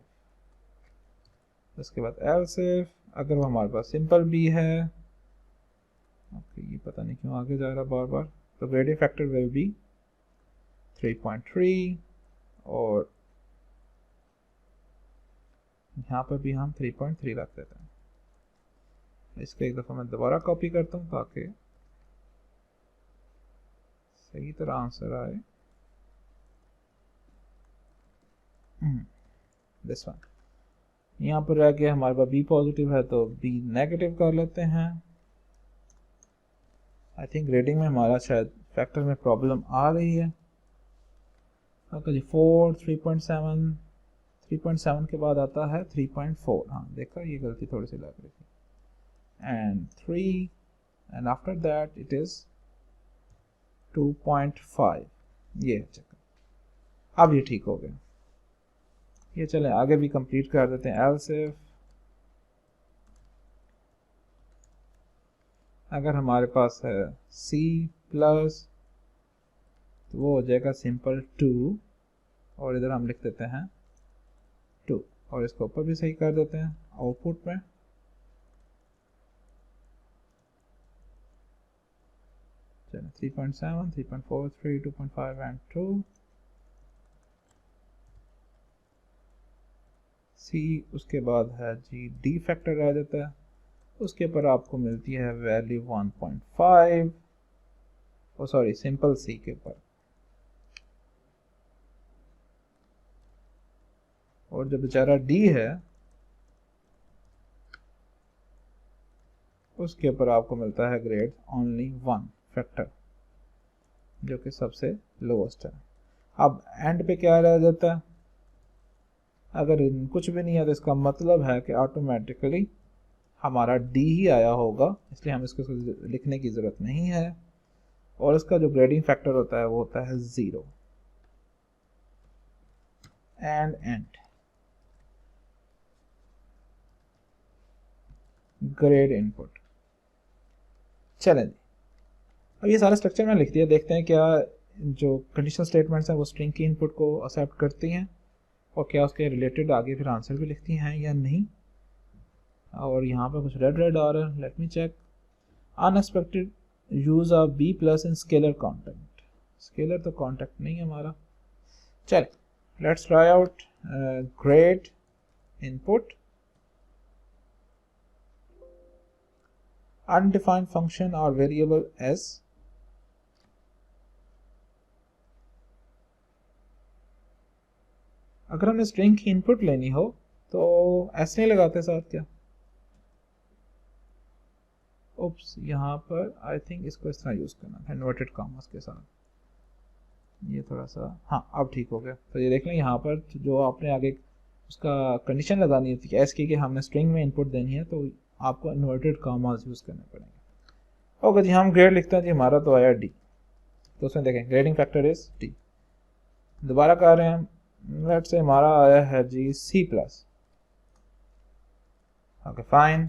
उसके बाद else if अगर वो हमारे पास सिंपल b है, ओके ये पता नहीं क्यों आगे जा रहा बार बार, तो ग्रेडिंग फैक्टर विल बी 3.3 और यहाँ पर भी हम 3.3 रख देते हैं। इसको एक दफ़ा मैं दोबारा कॉपी करता हूँ ताकि सही तरह आंसर आए। दिस वन यहाँ पर रह गया, हमारे पास b पॉजिटिव है तो b नेगेटिव कर लेते हैं। आई थिंक ग्रेडिंग में हमारा शायद फैक्टर में प्रॉब्लम आ रही है। ओके जी, 4 3.7 3.7 के बाद आता है 3.4। हाँ देखा, ये गलती थोड़ी सी लग रही थी। And 3 and after that it is 2.5। ये चेक, अब ये ठीक हो गया। ये चलें आगे भी कंप्लीट कर देते हैं। else if अगर हमारे पास है c प्लस, तो वो हो जाएगा सिंपल 2 और इधर हम लिख देते हैं 2 और इसको ऊपर भी सही कर देते हैं आउटपुट में। चलिए 3.7 3.4 3 2.5 एंड 2 c, उसके बाद है जी d फैक्टर रह जाता है, उसके ऊपर आपको मिलती है वैल्यू 1.5 और सॉरी सिंपल c के ऊपर, और जो बेचारा d है उसके ऊपर आपको मिलता है ग्रेड ओनली 1 फैक्टर जो कि सबसे लोएस्ट है। अब एंड पे क्या रह जाता है, अगर कुछ भी नहीं है तो इसका मतलब है कि ऑटोमेटिकली हमारा डी ही आया होगा, इसलिए हम इसको लिखने की ज़रूरत नहीं है। और इसका जो ग्रेडिंग फैक्टर होता है वो होता है 0 एंड ग्रेड इनपुट। चलें जी, अब ये सारा स्ट्रक्चर मैंने लिख दिया। देखते हैं क्या जो कंडीशनल स्टेटमेंट्स हैं वो स्ट्रिंग की इनपुट को एक्सेप्ट करती हैं और क्या उसके रिलेटेड आगे फिर आंसर भी लिखती हैं या नहीं। और यहाँ पर कुछ रेड आ रहा है, let me check. Unexpected use of B plus in scalar context. Scalar तो कॉन्टेक्ट नहीं है हमारा। चल let's try out grade input undefined function or variable s। अगर हमें स्ट्रिंग की इनपुट लेनी हो तो s नहीं लगाते साथ क्या? ओप्स, यहाँ पर आई थिंक इसको इस तरह यूज करना था इन्वर्टेड कॉमास के साथ। ये थोड़ा सा, हाँ अब ठीक हो गया। तो ये देख लें यहाँ पर जो आपने आगे उसका कंडीशन लगानी थी एस की कि हमने स्ट्रिंग में इनपुट देनी है तो आपको इन्वर्टेड कॉमास यूज करने पड़ेंगे। ओके जी, हम ग्रेड लिखते हैं जी, हमारा तो आया डी। तो उसमें देखें ग्रेडिंग फैक्टर इज डी। दोबारा कर रहे हैं हम, लेट्स से हमारा आया है G C plus. Okay fine,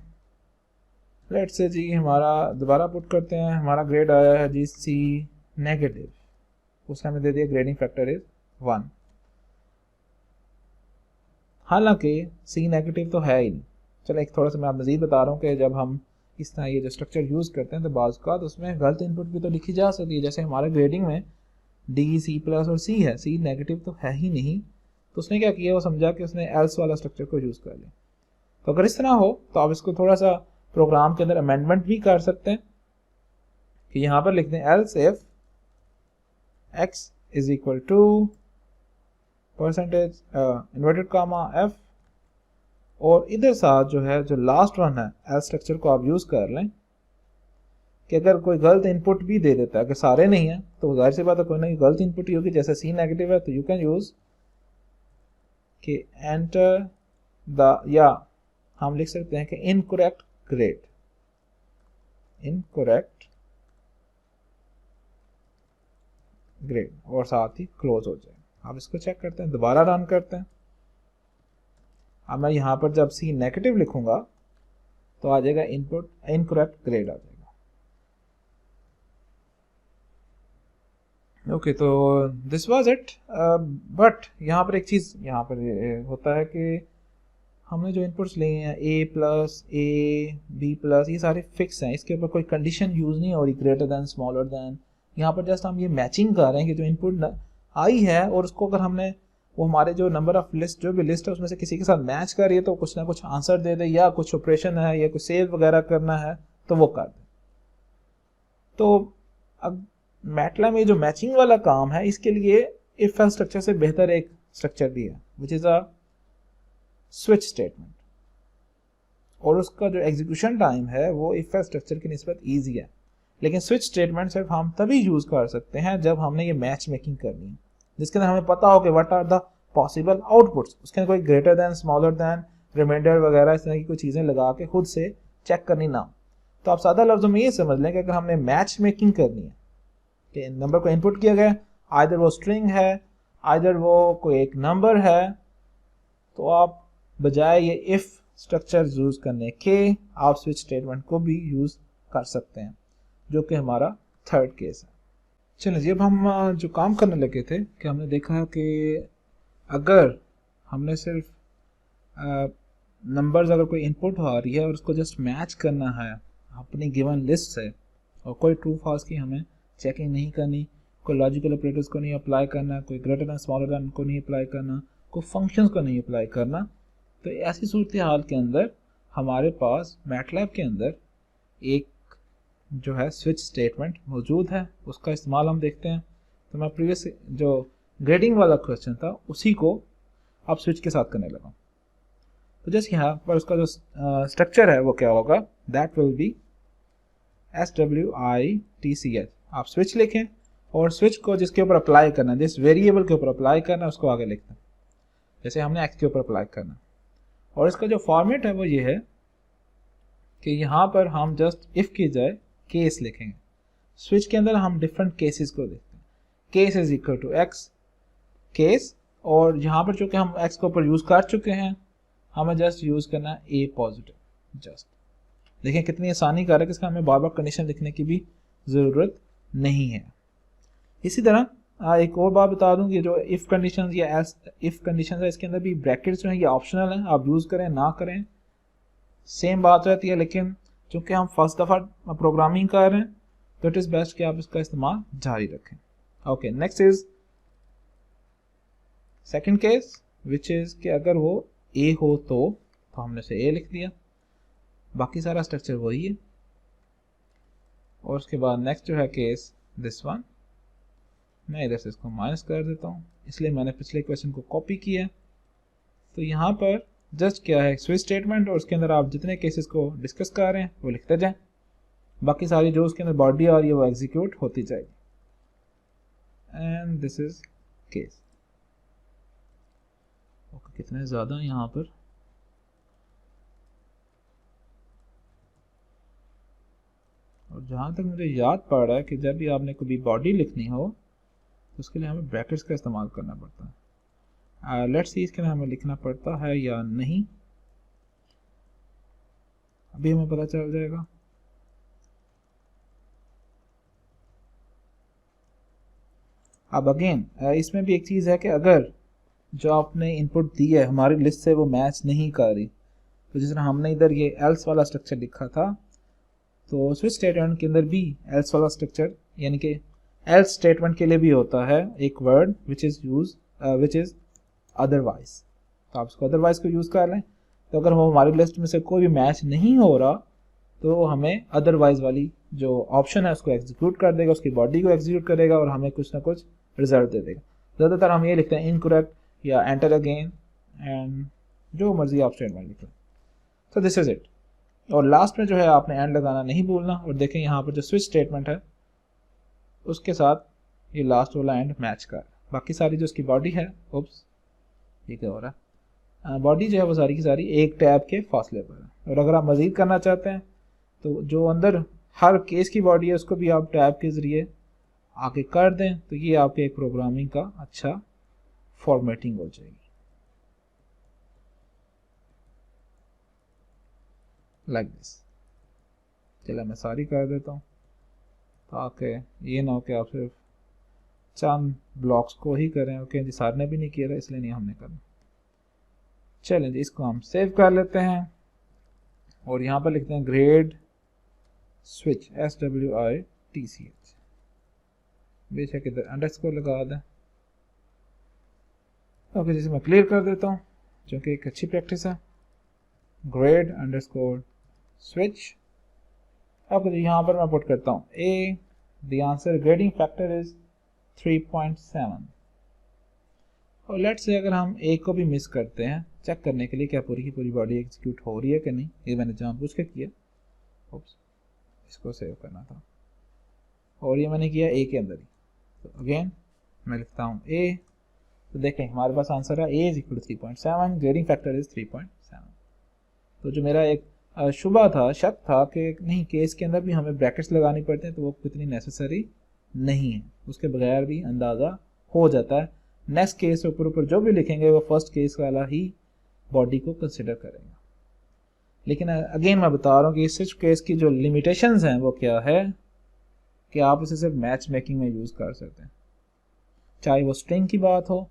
let's say G हमारा दोबारा पुट करते हैं, हमारा ग्रेड आया है जी सी नेगेटिव। उसने हमें दे दिया ग्रेडिंग फैक्टर इज 1। हालांकि सी नेगेटिव तो है ही नहीं। चलो एक थोड़ा सा मैं आप मज़ीद बता रहा हूँ कि जब हम इस तरह ये जो स्ट्रक्चर यूज़ करते हैं तो बाज़ का तो उसमें गलत इनपुट भी तो लिखी जा सकती है। जैसे हमारे ग्रेडिंग में डी सी प्लस और सी है, सी नेगेटिव तो है ही नहीं। तो उसने क्या किया, वो समझा कि उसने एल्स वाला स्ट्रक्चर को यूज़ कर लिया। तो अगर इस तरह हो तो आप इसको थोड़ा सा प्रोग्राम के अंदर अमेंडमेंट भी कर सकते हैं कि यहाँ पर लिख दें else if X is equal to percentage inverted comma F, और इधर साथ जो है जो लास्ट वन है एल स्ट्रक्चर को आप यूज़ कर लें कि अगर कोई गलत इनपुट भी दे देता है, अगर सारे नहीं है तो जाहिर सी बात है कोई ना कोई गलत इनपुट ही होगी। जैसे सी नेगेटिव है तो यू कैन यूज़ कि एंटर द, या हम लिख सकते हैं कि इनकरेक्ट ग्रेड, इनकरेक्ट ग्रेड, और साथ ही क्लोज हो जाए। आप इसको चेक करते हैं, दोबारा रन करते हैं। अब मैं यहाँ पर जब सी नेगेटिव लिखूंगा तो आ जाएगा इनपुट इनकरेक्ट ग्रेड आ जाएगा। ओके, तो दिस वाज इट। बट यहाँ पर एक चीज़ यहाँ पर होता है कि हमने जो इनपुट्स लिए हैं ए प्लस ए बी प्लस, ये सारे फिक्स हैं, इसके ऊपर कोई कंडीशन यूज़ नहीं हो रही ग्रेटर दैन स्मॉलर दैन। यहाँ पर जस्ट हम ये मैचिंग कर रहे हैं कि जो इनपुट आई है और उसको अगर हमने वो हमारे जो नंबर ऑफ लिस्ट जो भी लिस्ट है उसमें से किसी के साथ मैच कर रही है तो कुछ ना कुछ आंसर दे दे, या कुछ ऑपरेशन है या कुछ सेव वगैरह करना है तो वो कर दे। तो अब मैटलैब में जो मैचिंग वाला काम है इसके लिए इफ एल्स स्ट्रक्चर से बेहतर एक स्ट्रक्चर भी है which is a switch statement, और उसका जो एग्जीक्यूशन टाइम है वो इफ एल्स स्ट्रक्चर की निस्बत ईजी है। लेकिन स्विच स्टेटमेंट सिर्फ हम तभी यूज़ कर सकते हैं जब हमने ये मैच मेकिंग करनी है, जिसके अंदर हमें पता हो कि what are the possible outputs. उसके अंदर कोई greater than smaller than reminder वगैरह इस तरह की कोई चीज़ें लगा के खुद से चेक करनी ना। तो आप सादा लफ्ज़ों में ये समझ लें कि अगर हमने मैच मेकिंग करनी है कि नंबर को इनपुट किया गया, आइदर वो स्ट्रिंग है आइदर वो कोई एक नंबर है, तो आप बजाय ये इफ़ स्ट्रक्चर यूज़ करने के आप स्विच स्टेटमेंट को भी यूज़ कर सकते हैं, जो कि हमारा थर्ड केस है। चलिए जी, अब हम जो काम करने लगे थे कि हमने देखा कि अगर हमने सिर्फ नंबर्स अगर कोई इनपुट आ रही है और उसको जस्ट मैच करना है अपनी गिवन लिस्ट से, और कोई ट्रू फॉल्स की हमें चेकिंग नहीं करनी, कोई लॉजिकल ऑपरेटर्स को नहीं अप्लाई करना, कोई ग्रेटर दैन स्मॉलर दैन को नहीं अप्लाई करना, कोई फंक्शंस को नहीं अप्लाई करना, तो ऐसी सूरत हाल के अंदर हमारे पास मैटलैब के अंदर एक जो है स्विच स्टेटमेंट मौजूद है, उसका इस्तेमाल हम देखते हैं। तो मैं प्रीवियस जो ग्रेडिंग वाला क्वेश्चन था उसी को अब स्विच के साथ करने लगा। तो जैसे यहाँ पर उसका जो स्ट्रक्चर है वो क्या होगा, दैट विल बी SWITCH। आप स्विच लिखें और स्विच को जिसके ऊपर अप्लाई करना है, जिस वेरिएबल के ऊपर अप्लाई करना है उसको आगे लिखते हैं। जैसे हमने एक्स के ऊपर अप्लाई करना। और इसका जो फॉर्मेट है वो ये है कि यहाँ पर हम जस्ट इफ़ की जाए केस लिखेंगे। स्विच के अंदर हम डिफरेंट केसेस को देखते हैं। Case is equal to X case, और यहाँ पर चूँकि हम एक्स के ऊपर यूज़ कर चुके हैं, हमें जस्ट यूज़ करना है ए पॉजिटिव। जस्ट देखें कितनी आसानी कारक है, इसका हमें बार बार कंडीशन लिखने की भी ज़रूरत नहीं है। इसी तरह एक और बात बता दूं कि जो इफ़ कंडीशन या एल्स इफ़ कंडीशन है, इसके अंदर भी ब्रैकेट्स जो हैं ये ऑप्शनल हैं, आप यूज़ करें ना करें सेम बात रहती है, लेकिन चूँकि हम फर्स्ट दफ़ा प्रोग्रामिंग कर रहे हैं तो इट इज़ बेस्ट कि आप इसका इस्तेमाल जारी रखें। Okay, next is second case which is कि अगर वो ए हो तो हमने से ए लिख दिया, बाकी सारा स्ट्रक्चर वही है। और उसके बाद नेक्स्ट जो है केस दिस वन, मैं इधर से इसको माइनस कर देता हूँ, इसलिए मैंने पिछले क्वेश्चन को कॉपी किया। तो यहाँ पर जस्ट क्या है स्विच स्टेटमेंट, और उसके अंदर आप जितने केसेस को डिस्कस कर रहे हैं वो लिखते जाएं, बाकी सारी जो उसके अंदर बॉडी आ रही है वो एग्जीक्यूट होती जाएगी। And this is case. Okay, कितने ज़्यादा यहाँ पर। और जहाँ तक मुझे याद पड़ रहा है कि जब भी आपने कभी बॉडी लिखनी हो तो उसके लिए हमें ब्रैकेट्स का इस्तेमाल करना पड़ता है। लेट्स सी इसके लिए हमें लिखना पड़ता है या नहीं, अभी हमें पता चल जाएगा। अब अगेन इसमें भी एक चीज़ है कि अगर जो आपने इनपुट दी है हमारी लिस्ट से वो मैच नहीं कर रही, तो जिस तरह हमने इधर ये एल्स वाला स्ट्रक्चर लिखा था, तो स्विच स्टेटमेंट के अंदर भी एल्स वाला स्ट्रक्चर, यानी कि एल्स स्टेटमेंट के लिए भी होता है एक वर्ड विच इज़ अदरवाइज। तो आप इसको अदरवाइज को यूज़ कर लें, तो अगर वो हमारी लिस्ट में से कोई भी मैच नहीं हो रहा तो हमें अदरवाइज वाली जो ऑप्शन है उसको एग्जीक्यूट कर देगा, उसकी बॉडी को एग्जीक्यूट करेगा और हमें कुछ ना कुछ रिजल्ट दे देगा। ज़्यादातर हम ये लिखते हैं इनकरेक्ट या एंटर अगेन, एंड जो मर्जी आप स्टेटमेंट लिख लें। तो दिस इज इट। और लास्ट में जो है आपने एंड लगाना नहीं भूलना। और देखें यहाँ पर जो स्विच स्टेटमेंट है उसके साथ ये लास्ट वाला एंड मैच कर, बाकी सारी जो उसकी बॉडी है, उप्स ये क्या हो रहा है, बॉडी जो है वो सारी की सारी एक टैब के फासले पर है। और अगर आप मज़ीद करना चाहते हैं तो जो अंदर हर केस की बॉडी है उसको भी आप टैब के ज़रिए आगे कर दें, तो ये आपके एक प्रोग्रामिंग का अच्छा फॉर्मेटिंग हो जाएगी। Like this. चलो मैं सारी कर देता हूँ ताकि ये ना हो कि आप सिर्फ चंद ब्लॉक्स को ही करें। ओके जी, सारे ने भी नहीं किया था इसलिए नहीं हमने करना। चलें जी, इसको हम सेव कर लेते हैं और यहाँ पर लिखते हैं ग्रेड स्विच SWITCH, बेशक इधर अंडरस्कोर लगा दें। ओके, जिसे मैं क्लियर कर देता हूँ जो कि एक अच्छी प्रैक्टिस है। Grade underscore switch. अब यहाँ पर मैं पुट करता हूँ A, the answer grading factor is 3.7। और लेट्स से अगर हम ए को भी मिस करते हैं चेक करने के लिए क्या पूरी की पूरी बॉडी एग्जीक्यूट हो रही है कि नहीं, ये मैंने जानबूझ के किया। ओप्स, इसको सेव करना था और ये मैंने किया ए के अंदर ही। तो अगेन मैं लिखता हूँ ए, तो देखें हमारे पास आंसर है A is equal to 3.7, grading factor is 3.7। तो जो मेरा एक शुबा था, शक था कि नहीं केस के अंदर भी हमें ब्रैकेट्स लगानी पड़ते हैं, तो वो कितनी नेसेसरी नहीं है, उसके बगैर भी अंदाज़ा हो जाता है। नेक्स्ट केस ऊपर ऊपर जो भी लिखेंगे वो फर्स्ट केस वाला ही बॉडी को कंसिडर करेगा। लेकिन अगेन मैं बता रहा हूँ कि इस केस की जो लिमिटेशंस हैं वो क्या है कि आप इसे सिर्फ मैच मेकिंग में यूज़ कर सकते हैं, चाहे वो स्ट्रिंग की बात हो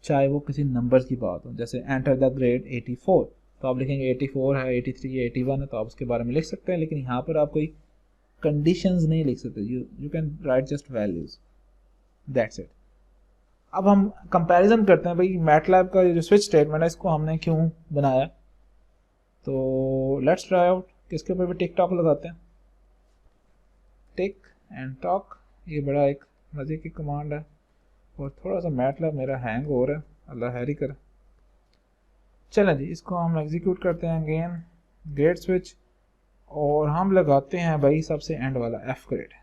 चाहे वो किसी नंबर्स की बात हो। जैसे एंटर द ग्रेड 84, तो आप लिखेंगे 84 है, 83 है, 81 है, तो आप उसके बारे में लिख सकते हैं, लेकिन यहाँ पर आप कोई कंडीशंस नहीं लिख सकते। You can right just values, that's it. अब हम कंपैरिजन करते हैं भाई मैटलैब का जो स्विच स्टेटमेंट है इसको हमने क्यों बनाया। तो लेट्स ट्राई आउट, किसके ऊपर भी टिक टॉक लगाते हैं, टिक एंड टॉक। ये बड़ा एक मज़े की कमांड है और थोड़ा सा मैटलैब मेरा हैंग हो रहा है, अल्लाह हैरी करे। चलें जी, इसको हम एग्जीक्यूट करते हैं अगेन ग्रेड स्विच, और हम लगाते हैं भाई सबसे एंड वाला एफ ग्रेड।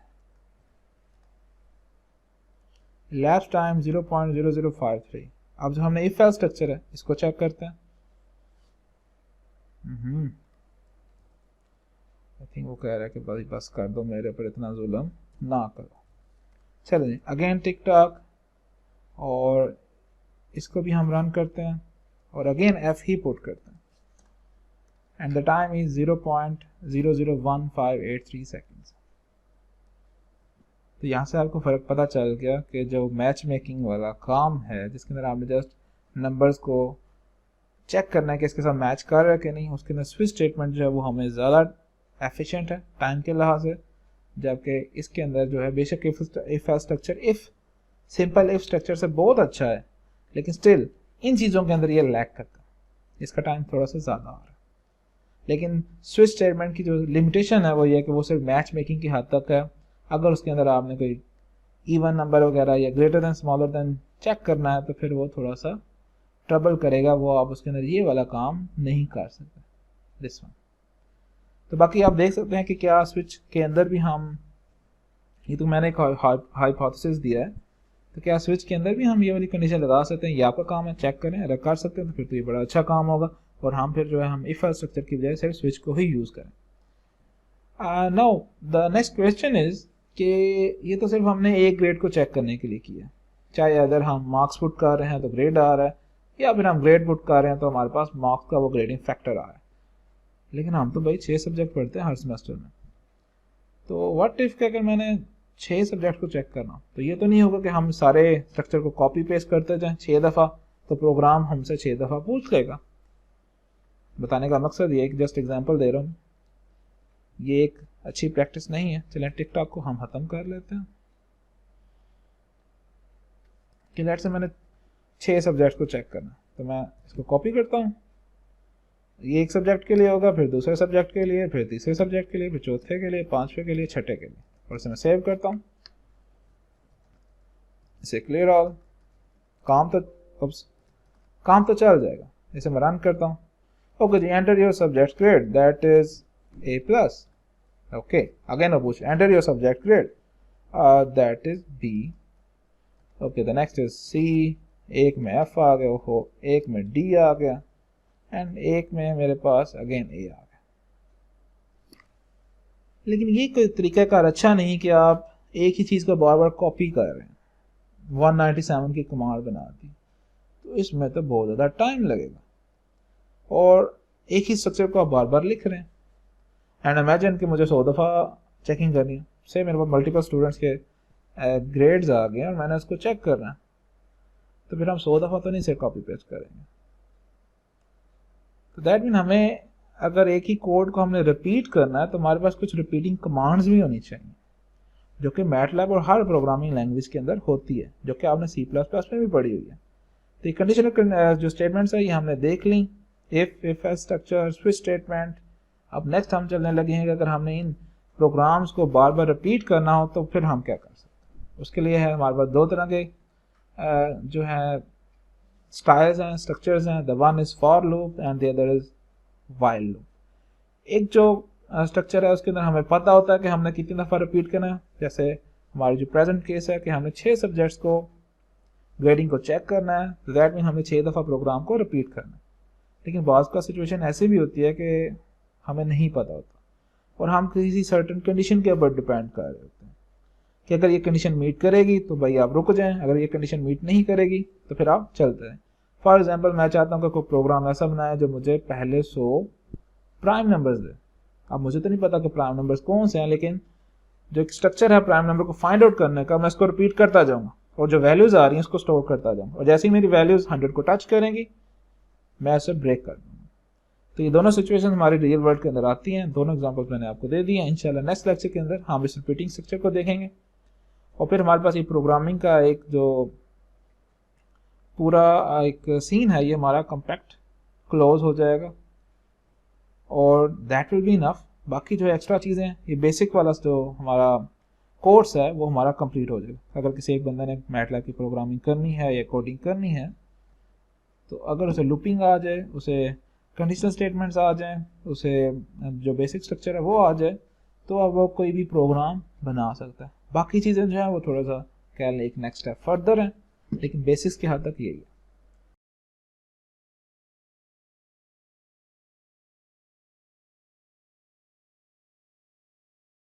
लैप्स टाइम 0.0053, अब जो हमने इफ एल्स स्ट्रक्चर है इसको चेक करते हैं। आई थिंक वो कह रहा है कि भाई बस कर दो, मेरे पर इतना जुल्म ना करो। चलिए अगेन टिकटॉक, और इसको भी हम रन करते हैं और अगेन एफ ही पुट करते हैं and the time is 0.001583 seconds. तो यहाँ से आपको फ़र्क पता चल गया कि जो मैच मेकिंग वाला काम है जिसके अंदर आपने जस्ट नंबर्स को चेक करना है कि इसके साथ मैच कर रहा है कि नहीं, उसके अंदर स्विच स्टेटमेंट जो है वो हमें ज़्यादा एफिशिएंट है टाइम के लिहाज से, जबकि इसके अंदर जो है बेशक if structure simple if structure से बहुत अच्छा है, लेकिन स्टिल इन चीज़ों के अंदर ये लैक करता है, इसका टाइम थोड़ा सा ज़्यादा आ रहा है। लेकिन स्विच स्टेटमेंट की जो लिमिटेशन है वो ये है कि वो सिर्फ मैच मेकिंग की हद तक है। अगर उसके अंदर आपने कोई इवन नंबर वगैरह या greater than smaller than check करना है तो फिर वो थोड़ा सा ट्रबल करेगा, वो आप उसके अंदर ये वाला काम नहीं कर सकते दिस वन। तो बाकी आप देख सकते हैं कि क्या स्विच के अंदर भी हम, ये तो मैंने एक हाइपोथेसिस दिया है, तो क्या स्विच के अंदर भी हम ये वाली कंडीशन लगा सकते हैं, ये आपका काम है, चेक करें, अगर कर सकते हैं तो फिर तो ये बड़ा अच्छा काम होगा, और हम फिर जो है हम इफ स्ट्रक्चर की बजाय सिर्फ स्विच को ही यूज़ करें। Now the next question is कि ये तो सिर्फ हमने एक ग्रेड को चेक करने के लिए किया, चाहे अगर हम मार्क्स पुट कर रहे हैं तो ग्रेड आ रहा है, या फिर हम ग्रेड पुट कर रहे हैं तो हमारे पास मार्क्स का वो ग्रेडिंग फैक्टर आ रहा है। लेकिन हम तो भाई 6 सब्जेक्ट पढ़ते हैं हर सेमेस्टर में, तो व्हाट इफ कि अगर मैंने 6 सब्जेक्ट को चेक करना, तो ये तो नहीं होगा कि हम सारे स्ट्रक्चर को कॉपी पेस्ट करते जाएं 6 दफ़ा, तो प्रोग्राम हमसे 6 दफ़ा पूछ लेगा। बताने का मकसद ये एक जस्ट एग्जांपल दे रहा हूँ, ये एक अच्छी प्रैक्टिस नहीं है। चलें टिकटॉक को हम ख़त्म कर लेते हैं कि लेट्स से मैंने 6 सब्जेक्ट को चेक करना, तो मैं इसको कॉपी करता हूँ, ये एक सब्जेक्ट के लिए होगा, फिर दूसरे सब्जेक्ट के लिए, फिर तीसरे सब्जेक्ट के लिए, फिर चौथे के लिए, पांचवे के लिए, छठे के लिए, और इसे मैं सेव करता हूँ, इसे क्लियर ऑल, काम तो चल जाएगा। इसे मैं रन करता हूँ। ओके जी, enter your subject grade, that is A+। Okay, again पूछ enter your subject grade, that is B। Okay, the next is C, एक में F आ गया, हो एक में D आ गया, एंड एक में मेरे पास अगेन A आ गया। लेकिन ये कोई तरीकाकार अच्छा नहीं कि आप एक ही चीज़ को बार बार कॉपी कर रहे हैं, 197 की कमांड बना दी, तो इसमें तो बहुत ज़्यादा टाइम लगेगा, और एक ही स्ट्रक्चर को आप बार बार लिख रहे हैं। एंड इमेजिन कि मुझे 100 दफ़ा चेकिंग करनी है, से मेरे पास मल्टीपल स्टूडेंट्स के ग्रेड्स आ गए और मैंने उसको चेक करना है, तो फिर हम 100 दफ़ा तो नहीं सिर्फ कॉपी पेस्ट करेंगे। तो दैट मीन हमें अगर एक ही कोड को हमने रिपीट करना है तो हमारे पास कुछ रिपीटिंग कमांड्स भी होनी चाहिए, जो कि मैटलैब और हर प्रोग्रामिंग लैंग्वेज के अंदर होती है, जो कि आपने C++ में भी पढ़ी हुई है। तो ये कंडीशनल जो स्टेटमेंट्स है ये हमने देख ली, if else structure, switch statement. अब नेक्स्ट हम चलने लगे हैं कि अगर हमने इन प्रोग्राम्स को बार बार रिपीट करना हो तो फिर हम क्या कर सकते हैं। उसके लिए है हमारे पास दो तरह के जो है स्टाइल्स हैं, स्ट्रक्चर्स हैं। The one is for loop and the other is while loop. एक जो स्ट्रक्चर है उसके अंदर हमें पता होता है कि हमने कितनी दफ़ा रिपीट करना है, जैसे हमारी जो प्रेजेंट केस है कि हमने 6 सब्जेक्ट्स को ग्रेडिंग को चेक करना है, तो दैट मीन हमें 6 दफ़ा प्रोग्राम को रिपीट करना है। लेकिन बाज़ का सिचुएशन ऐसी भी होती है कि हमें नहीं पता होता और हम किसी सर्टेन कंडीशन के ऊपर डिपेंड कर रहे होते हैं कि अगर ये कंडीशन मीट करेगी तो भाई आप रुक जाएं, अगर ये कंडीशन मीट नहीं करेगी तो फिर आप चलते हैं। फॉर एग्जांपल मैं चाहता हूँ कि कोई प्रोग्राम ऐसा बनाए जो मुझे पहले 100 प्राइम नंबर्स दे। अब मुझे तो नहीं पता कि प्राइम नंबर्स कौन से हैं, लेकिन जो एक स्ट्रक्चर है प्राइम नंबर को फाइंड आउट करने का, मैं इसको रिपीट करता जाऊँगा और जो वैल्यूज़ आ रही हैं उसको स्टोर करता जाऊँगा, और जैसे ही मेरी वैल्यूज़ 100 को टच करेंगी मैं इसे ब्रेक कर दूँगा। तो ये दोनों सिचुएशन हमारी रियल वर्ल्ड के अंदर आती हैं। दोनों एग्जांपल्स मैंने आपको दे दिए हैं। इंशाल्लाह नेक्स्ट लेक्चर के अंदर हम इस रिपीटिंग स्ट्रक्चर को देखेंगे और फिर हमारे पास ये प्रोग्रामिंग का एक जो पूरा एक सीन है ये हमारा कम्पैक्ट क्लोज हो जाएगा और दैट विल बी इनफ। बाकी जो एक्स्ट्रा चीज़ें हैं, ये बेसिक वाला जो हमारा कोर्स है वो हमारा कंप्लीट हो जाएगा। अगर किसी एक बंदे ने मैटलैब की प्रोग्रामिंग करनी है या कोडिंग करनी है, तो अगर उसे लूपिंग आ जाए, उसे कंडीशनल स्टेटमेंट्स आ जाएं, उसे जो बेसिक स्ट्रक्चर है वो आ जाए, तो अब वो कोई भी प्रोग्राम बना सकता है। बाकी चीज़ें जो है वो थोड़ा सा कह लें एक नेक्स्ट स्टेप फर्दर हैं, लेकिन बेसिक्स की हद तक यही है।